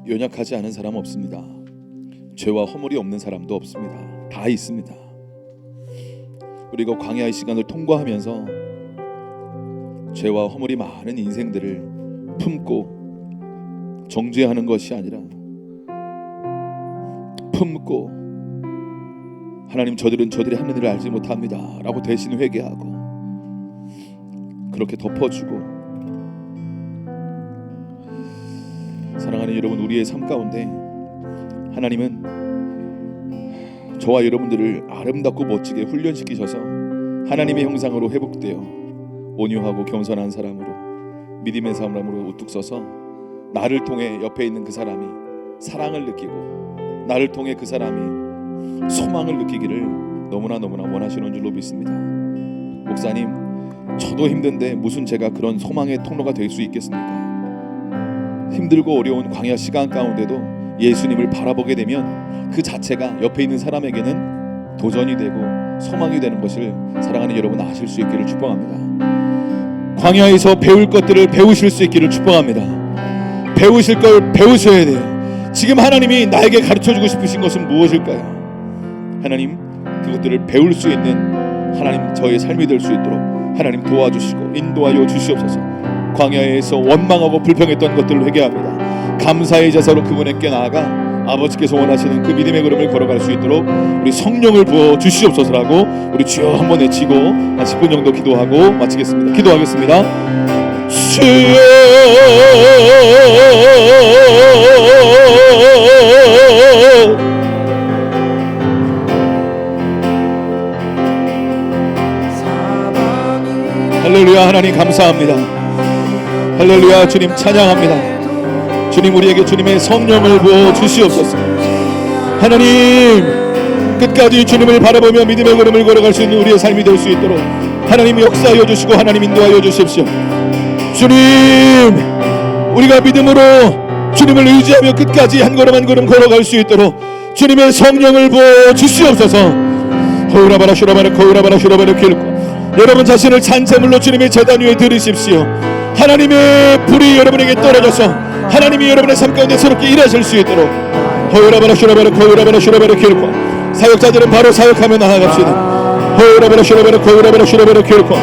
연약하지 않은 사람 없습니다. 죄와 허물이 없는 사람도 없습니다. 다 있습니다. 우리가 광야의 시간을 통과하면서 죄와 허물이 많은 인생들을 품고 정죄하는 것이 아니라 품고 하나님, 저들은 저들이 하는 일을 알지 못합니다 라고 대신 회개하고 그렇게 덮어주고, 사랑하는 여러분, 우리의 삶 가운데 하나님은 저와 여러분들을 아름답고 멋지게 훈련시키셔서 하나님의 형상으로 회복되어 온유하고 겸손한 사람으로 믿음의 사람으로 우뚝 서서 나를 통해 옆에 있는 그 사람이 사랑을 느끼고 나를 통해 그 사람이 소망을 느끼기를 너무나 원하시는 줄로 믿습니다. 목사님, 저도 힘든데 무슨 제가 그런 소망의 통로가 될 수 있겠습니까? 힘들고 어려운 광야 시간 가운데도 예수님을 바라보게 되면 그 자체가 옆에 있는 사람에게는 도전이 되고 소망이 되는 것을 사랑하는 여러분 아실 수 있기를 축복합니다. 광야에서 배울 것들을 배우실 수 있기를 축복합니다. 배우실 걸 배우셔야 돼요. 지금 하나님이 나에게 가르쳐주고 싶으신 것은 무엇일까요? 하나님, 그것들을 배울 수 있는 하나님, 저의 삶이 될 수 있도록 하나님 도와주시고 인도하여 주시옵소서. 광야에서 원망하고 불평했던 것들을 회개합니다. 감사의 제사로 그분에게 나아가 아버지께서 원하시는 그 믿음의 걸음을 걸어갈 수 있도록 우리 성령을 부어 주시옵소서라고 우리 주여 한번 외치고 한 10분 정도 기도하고 마치겠습니다. 기도하겠습니다. 주여, 할렐루야. 하나님 감사합니다. 할렐루야. 주님 찬양합니다. 주님, 우리에게 주님의 성령을 부어 주시옵소서. 하나님, 끝까지 주님을 바라보며 믿음의 걸음을 걸어갈 수 있는 우리의 삶이 될 수 있도록 하나님 역사하여 주시고 하나님 인도하여 주십시오. 주님, 우리가 믿음으로 주님을 의지하며 끝까지 한 걸음 한 걸음 걸어갈 수 있도록 주님의 성령을 부어 주시옵소서. 호우라바라 슈라바라 코우라바라 슈라바라 킬고, 여러분 자신을 잔재물로 주님의 제단 위에 들으십시오. 하나님의 불이 여러분에게 떨어져서 하나님이 여러분의 삶 가운데 새롭게 일하실 수 있도록 호우라바라 슈라바라 코우라바라 슈라바라 킬고, 사역자들은 바로 사역하며 나아갑시다. 호우라바라 슈라바라 코우라바라 슈라바라 킬고,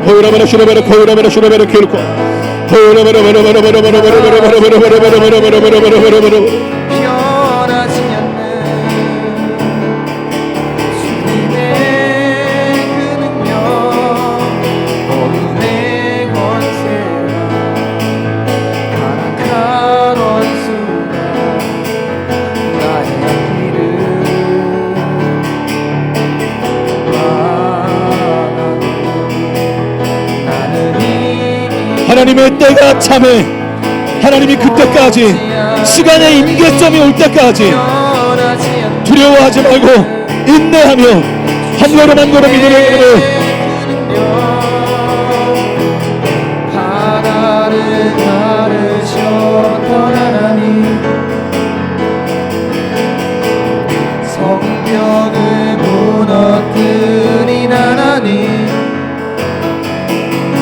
호우라바라 슈라바라 코우라바라 슈라바라 킬고, 호우라바라 변하지 않는 주님의 그 능력, 어둠의 권세가 가난한 원수가 나의 앞길을 막아도 나는 이기 하나님의 때가 참해. 하나님이 그때까지 시간의 임계점이 올 때까지 변하지 않는 두려워하지 말고 인내하며 한 걸음 한 걸음 믿음의 걸음을 바다를 가르셨던 하나님, 성벽을 무너뜨린 하나님,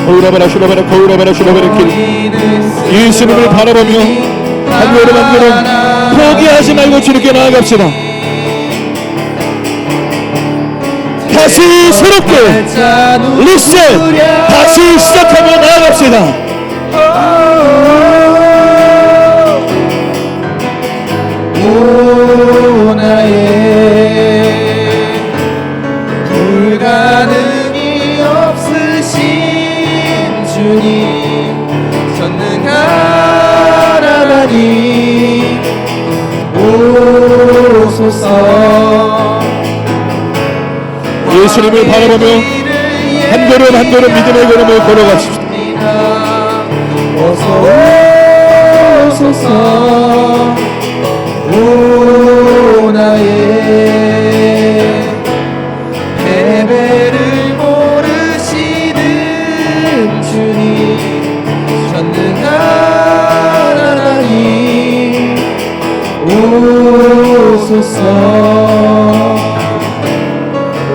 호우라바라 슈라바라 코우라바라 슈라바라 킬, 예수님을 바라보며 한 걸음 한 걸음 포기하지 말고 주님께 나아갑시다. 다시 새롭게 리셋, 다시 시작하며 나아갑시다. 오 나의 불가능이 없으신 주님, 전능한 하나님 오소서. 예수님을 바라보며 한 걸음 한 걸음 믿음의 걸음을 걸어갑시다. 어서 오소서. 오 나의 패배를 모르시는 주님, 전능한 하나님 오소서.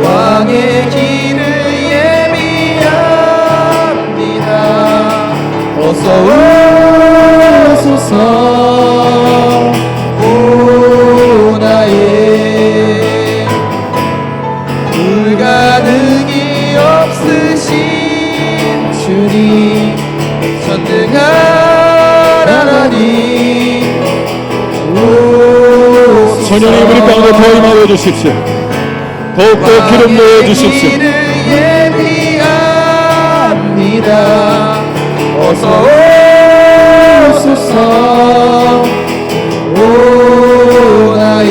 왕의 길을 예비합니다. 어서 오소서. 오 나의 불가능이 없으신 주님, 전능한 하나님 오소서. 성령님 우리 가운데 더 임하여 주십시오. 더욱더 기름 부어 주십시오. 예비합니다. 어서 오소서. 오 나의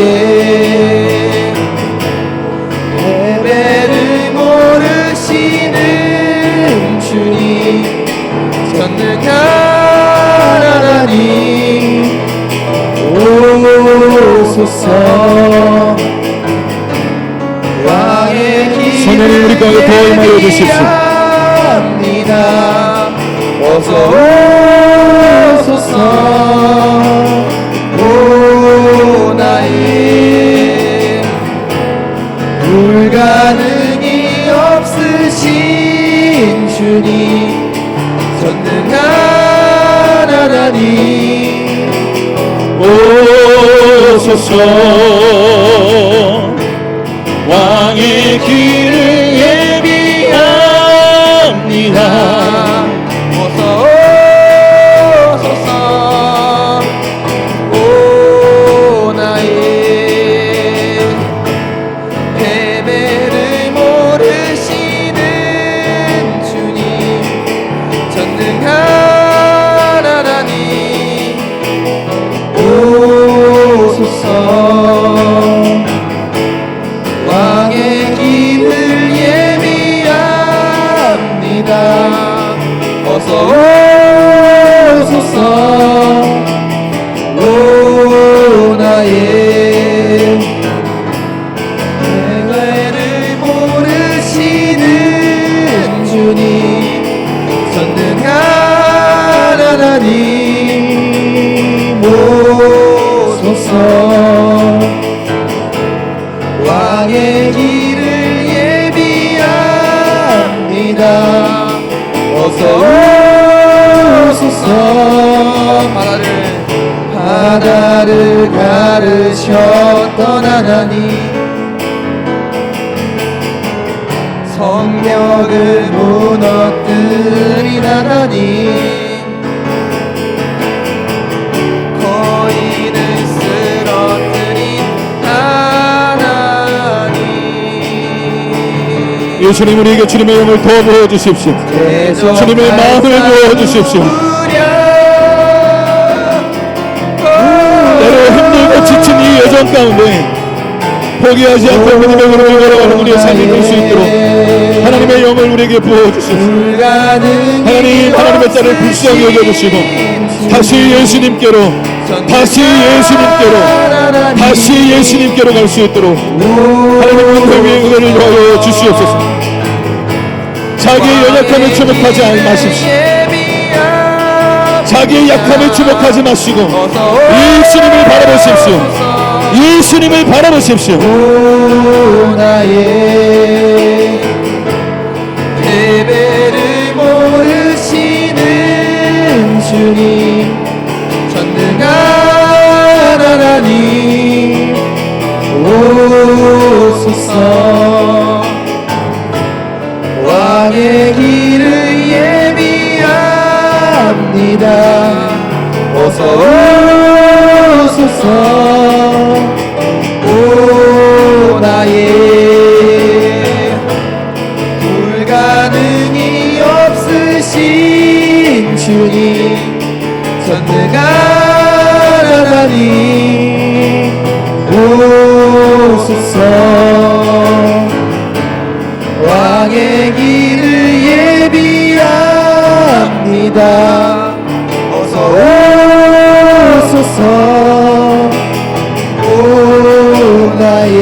패배를 모르시는 주님, 전능한 하나님 오소서. 성령님 우리 가운데 더 임하여 주십시오. 어서 오소서. 오 나의 불가능이 없으신 주님, 전능한 하나님 오소서. 왕의 길을 예비합니다. 어서 오소서. 오 나의 패배를 모르시는 주님, 전능한 하나님 오소서. 왕의 길을 예비합니다. 어서 오소서. 오 어서 오소서. 바다를 가르셨던 하나님, 성벽을 무너뜨린 하나님, 거인을 쓰러뜨린 하나님. 예수님, 우리에게 주님의 영을 더 부어주십시오. 주님의 마음을 부어주십시오. 때로 힘들고 지친 이 여정 가운데 포기하지 않고 믿음의 걸음을 걸어가는 우리의 삶이 될 수 있도록 하나님의 영을 우리에게 부어주십시오. 하나님의 딸을 불쌍히 여겨주시고 다시 예수님께로 갈 수 있도록 하나님의 은혜 위에 은혜를 더하여 주시옵소서. 자기의 연약함에 주목하지 마십시오. 자기의 약함에 주목하지 마시고 예수님을 바라보십시오. 예수님을 바라보십시오. 오 나의 패배를 모르시는 주님, 전능한 하나님 오소서. 왕의 길을 예비합니다. 어서 오소서. 오 나의 불가능이 없으신 주님, 전능한 하나님 오소서. 왕의 길을 예비합니다. 어서 오소서. 오 나의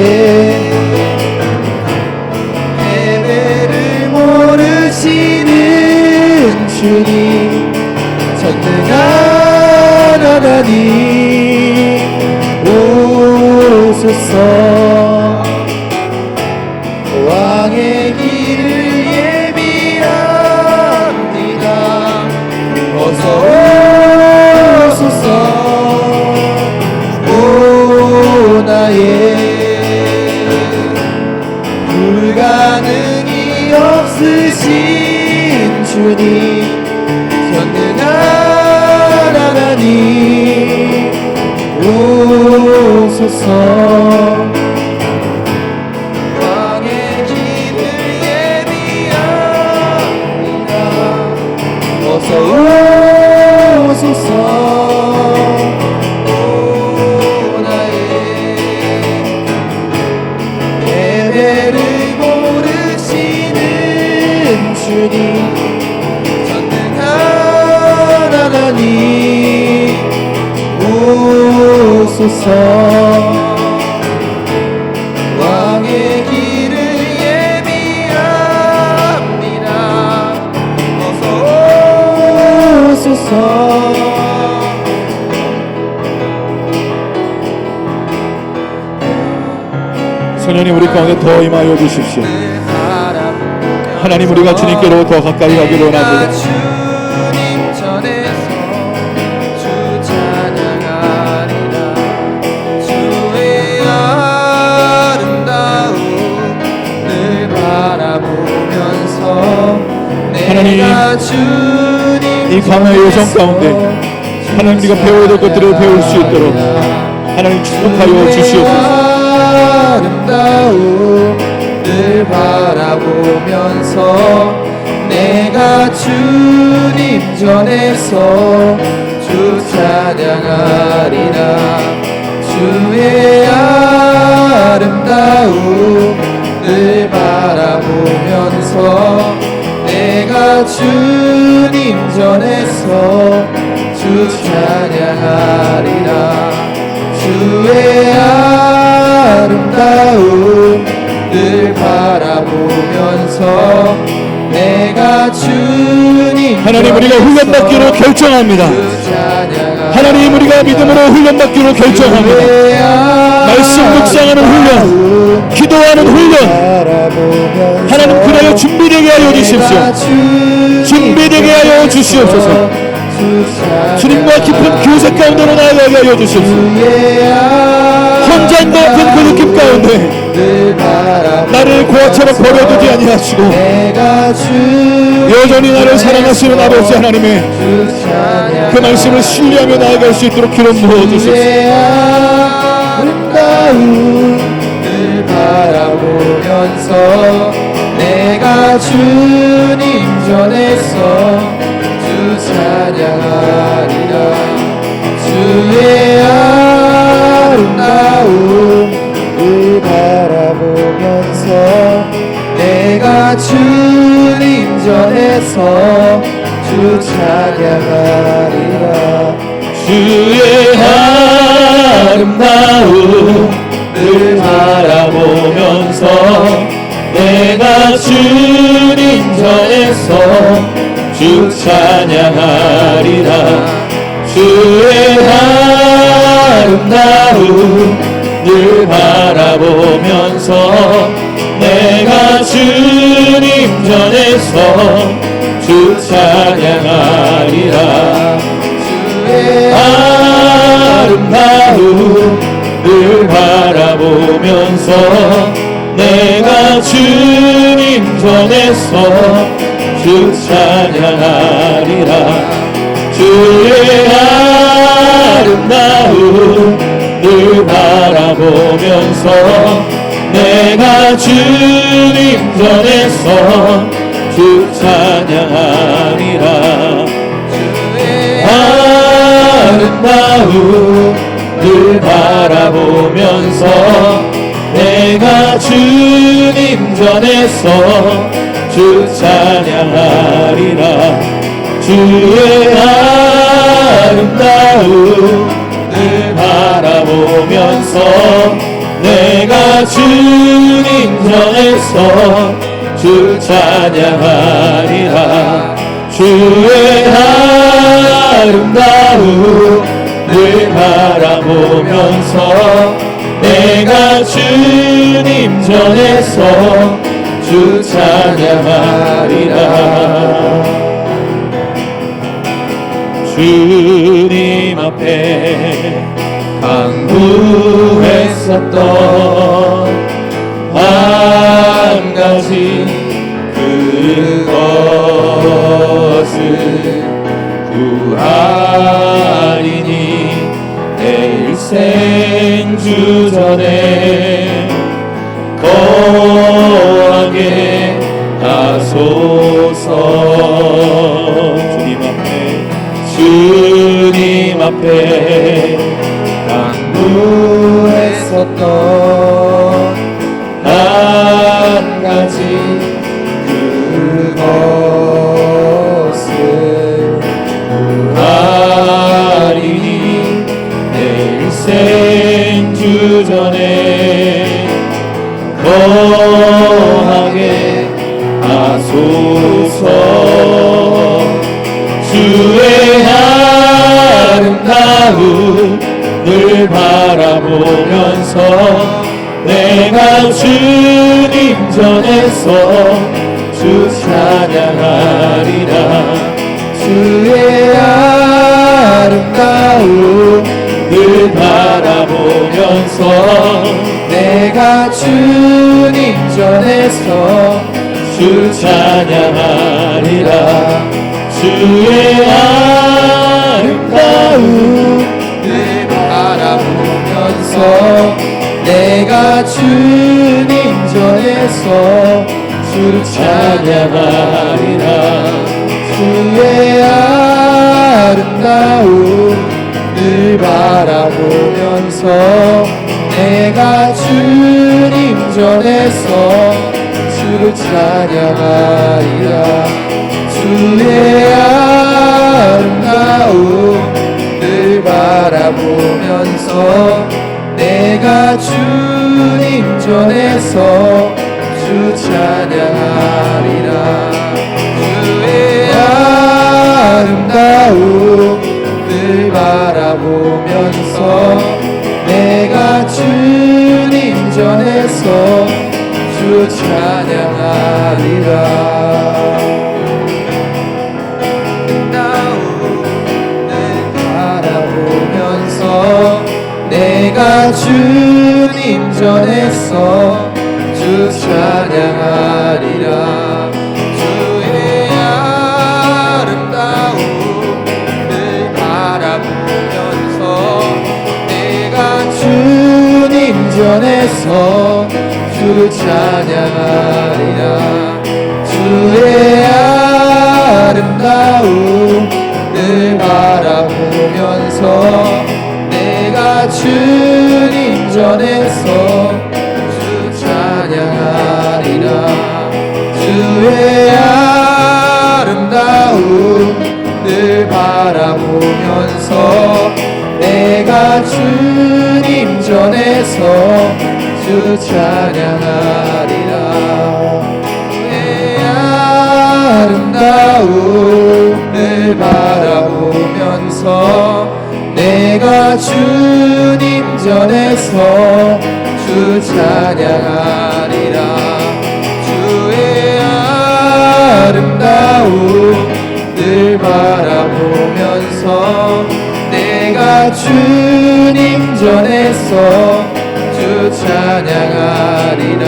패배를 모르시는 주님, 전능한 하나님 오소서. 왕의 길을 예비합니다. 어서 오소서. 오 나의 불가능이 없으신 주님, 전능한 하나님 오소서. 왕의 길을 예비합니다. 어서 오소서. 오 나의 패배를 모르시는 주님, 전능한 하나님 오소서. 왕의 길을 예비합니다. 어서 오소서. 성령님, 우리 가운데 더 임하여 주십시오. 하나님, 우리가 주님께로 더 가까이 가기를 원합니다. 주님 전에서 주 찬양하리라. 주의 아름다움을 바라보면서 하나님, 내가 주님 이 광야의 여정 가운데 하나님, 우리가 배워야 될 것들을 배울 수 있도록 하나님 축복하여 주시옵소서. 아름다움을 바라보면서 내가 주님 전에서 주 찬양하리라. 주의 아름다움을 바라보면서 내가 주님 전에서 주 찬양하리라. 주의 아름다움을 바라보면서 내가 주님 하나님, 우리가 훈련받기로 결정합니다. 하나님, 우리가 믿음으로 훈련받기로 결정합니다. 말씀 묵상하는 훈련, 기도하는 훈련, 하나님 그대로 준비되게 하여 주십시오. 준비되게 하여 주시옵소서. 주님과 깊은 교제 가운데로 나아가게 하여 주시옵소서. 혼자인 것 같은 그 느낌 가운데 나를 고아처럼 버려두지 아니하시고 여전히 나를 사랑하시는 아버지 하나님의 그 말씀을 신뢰하며 나아갈 수 있도록 기름 부어주시옵소서. 아름다움을 바라보면서 내가 주님 전에서 주 찬양하리라. 주의 아름다움을 바라보면서 내가 주님 전에서 주 찬양하리라. 주의 아름다움을 바라보면서 내가 주님 전에서 주 찬양하리라. 주의 아름다움을 바라보면서 내가 주님 전에서 주 찬양하리라. 아름다움을 바라보면서 내가 주님 전에서 주 찬양하리라. 주의 아름다움을 바라보면서 내가 주님 전에서 주 찬양하리라. 아름다움을 바라보면서 내가 주님 전에서 주 찬양하리라. 주의 아름다움을 바라보면서 내가 주님 전에서 주 찬양하리라. 주의 아름다움을 바라보면서 내가 주님 전에서 주 찬양하리라. 주님 앞에 강구했었던 한 가지 그것을 구하리니 내 일생 주전에 거하게 하소서. 주님 앞에 강구했었던 한 가지 그것을 구하리니 내 일생 주전에 거하게 하소서. 주의 아름다움을 바라보면서 내가 주님 전에서 주 찬양하리라. 주의 아름다움을 바라보면서 내가 주님 전에서 주 찬양하리라. 주의 아름다움을 바라보면서 내가 주님 전에서 주 찬양하리라. 주의 아름다움을 바라보면서 내가 주님 전에서 주 찬양하리라. 주의 아름다움을 바라보면서 내가 주님 전에서 주 찬양하리라. 주의 아름다움을 바라보면서 내가 주님 전에서 주 찬양하리라. 보면서 주 찬양하리라. 주의 아름다움을 바라보면서 내가 주님 전에서 주 찬양하리라. 주의 아름다움을 바라보면서 내가 주님 전에서 주 찬양하리라. 주의 아름다움을 바라보면서 내가 주님 전에서 주 찬양하리라. 아름다움을 바라보면서 내가 주님 전에서 주 찬양하리라. 주의 아름다움을 바라보면서 내가 주님 전에서 주 찬양하리라.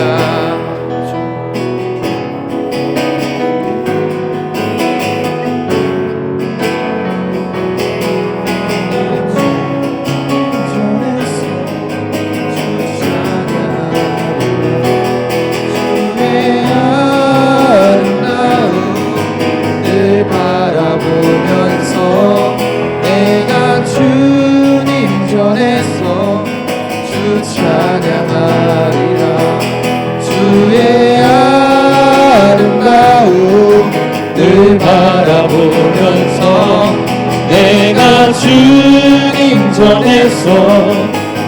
바라보면서 내가 주님 전에서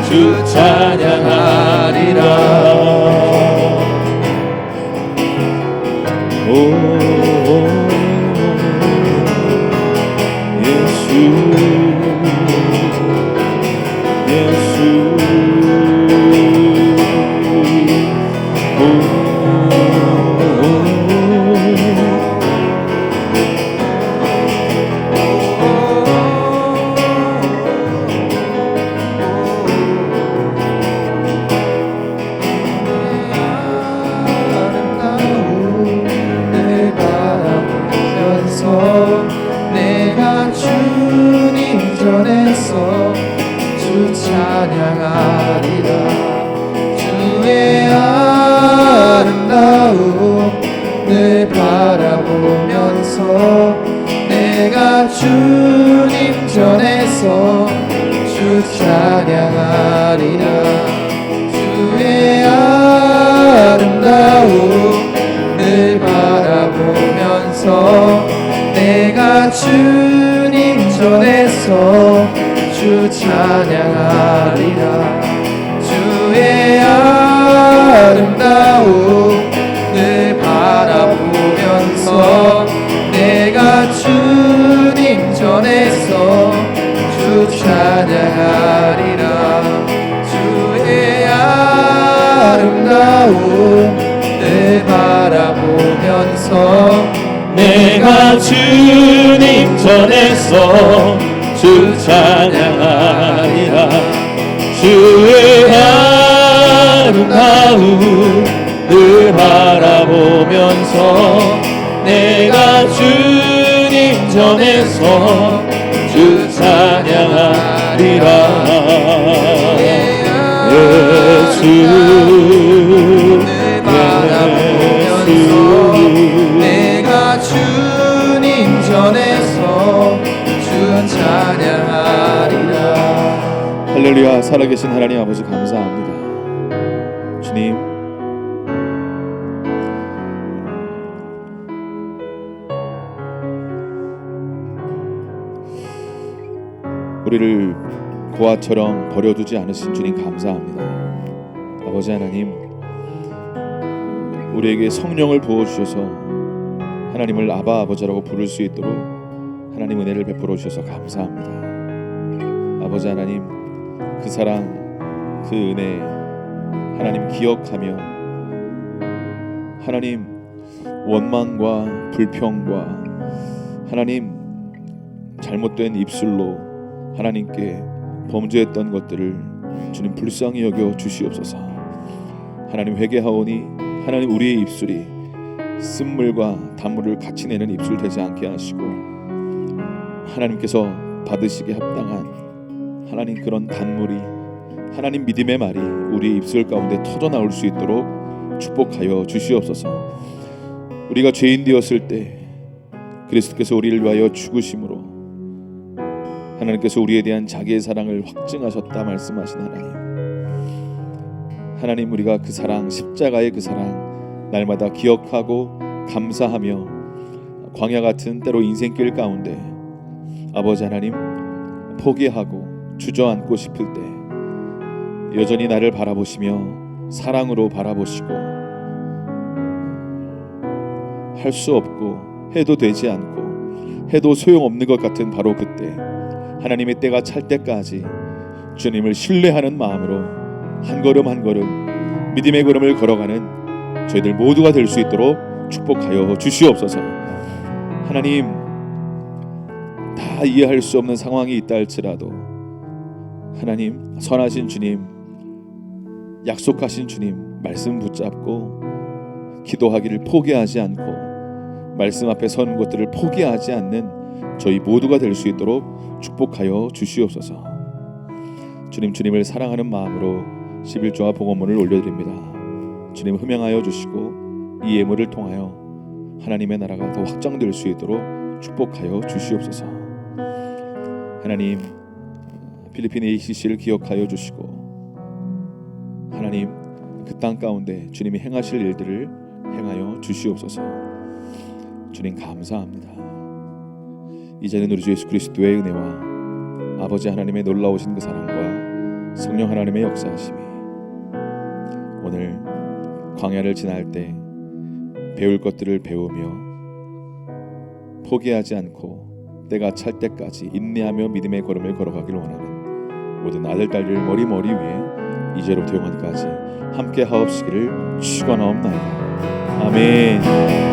주 찬양하리라. 오 예수 예수 내가 주님 전에서 주 찬양하리라. 주의 아름다움을 바라보면서 내가 주님 전에서 주 찬양하리라. 주의 아름다움을 바라보면서 내가 주님 전에서 주 찬양하리라. 주의 아름다움을 바라보면서 내가 주님 전에서 주 찬양하리라. 주의 아름다움을 바라보면서 내가 주님 전에서 주 찬양하리라. 주의 아름다움을 바라보면서 내가 주님 전에서 주 찬양하리라. 예수 내가 주님 전에서 주 찬양하리라. 할렐루야. 살아계신 하나님 아버지 감사합니다. 주님, 우리를 고아처럼 버려두지 않으신 주님 감사합니다. 아버지 하나님, 우리에게 성령을 부어주셔서 하나님을 아바 아버지라고 부를 수 있도록 하나님 은혜를 베풀어 주셔서 감사합니다. 아버지 하나님, 그 사랑, 그 은혜 하나님 기억하며 하나님 원망과 불평과 하나님 잘못된 입술로 하나님께 범죄했던 것들을 주님 불쌍히 여겨 주시옵소서. 하나님 회개하오니 하나님 우리의 입술이 쓴물과 단물을 같이 내는 입술 되지 않게 하시고 하나님께서 받으시기에 합당한 하나님 그런 단물이 하나님 믿음의 말이 우리의 입술 가운데 터져 나올 수 있도록 축복하여 주시옵소서. 우리가 죄인 되었을 때 그리스도께서 우리를 위하여 죽으심으로 하나님께서 우리에 대한 자기의 사랑을 확증하셨다 말씀하신 하나님, 우리가 그 사랑, 십자가의 그 사랑 날마다 기억하고 감사하며 광야 같은 때로 인생길 가운데 아버지 하나님 포기하고 주저앉고 싶을 때 여전히 나를 바라보시며 사랑으로 바라보시고 할 수 없고 해도 되지 않고 해도 소용없는 것 같은 바로 그때 하나님의 때가 찰 때까지 주님을 신뢰하는 마음으로 한 걸음 한 걸음 믿음의 걸음을 걸어가는 저희들 모두가 될 수 있도록 축복하여 주시옵소서. 하나님, 다 이해할 수 없는 상황이 있다 할지라도 하나님, 선하신 주님, 약속하신 주님 말씀 붙잡고 기도하기를 포기하지 않고 말씀 앞에 서는 것들을 포기하지 않는 저희 모두가 될 수 있도록 축복하여 주시옵소서. 주님을 사랑하는 마음으로 11조와 복음문을 올려드립니다. 주님 흠양하여 주시고 이 예물을 통하여 하나님의 나라가 더 확장될 수 있도록 축복하여 주시옵소서. 하나님, 필리핀 ACC를 기억하여 주시고 하나님 그 땅 가운데 주님이 행하실 일들을 행하여 주시옵소서. 주님 감사합니다. 이제는 우리 주 예수 그리스도의 은혜와 아버지 하나님의 놀라우신 그 사랑과 성령 하나님의 역사하심이 오늘 광야를 지날 때 배울 것들을 배우며 포기하지 않고 때가 찰 때까지 인내하며 믿음의 걸음을 걸어가길 원하는 모든 아들 딸들 머리 위에 이제로부터 영원까지 함께 하옵시기를 축원하옵나이다. 아멘.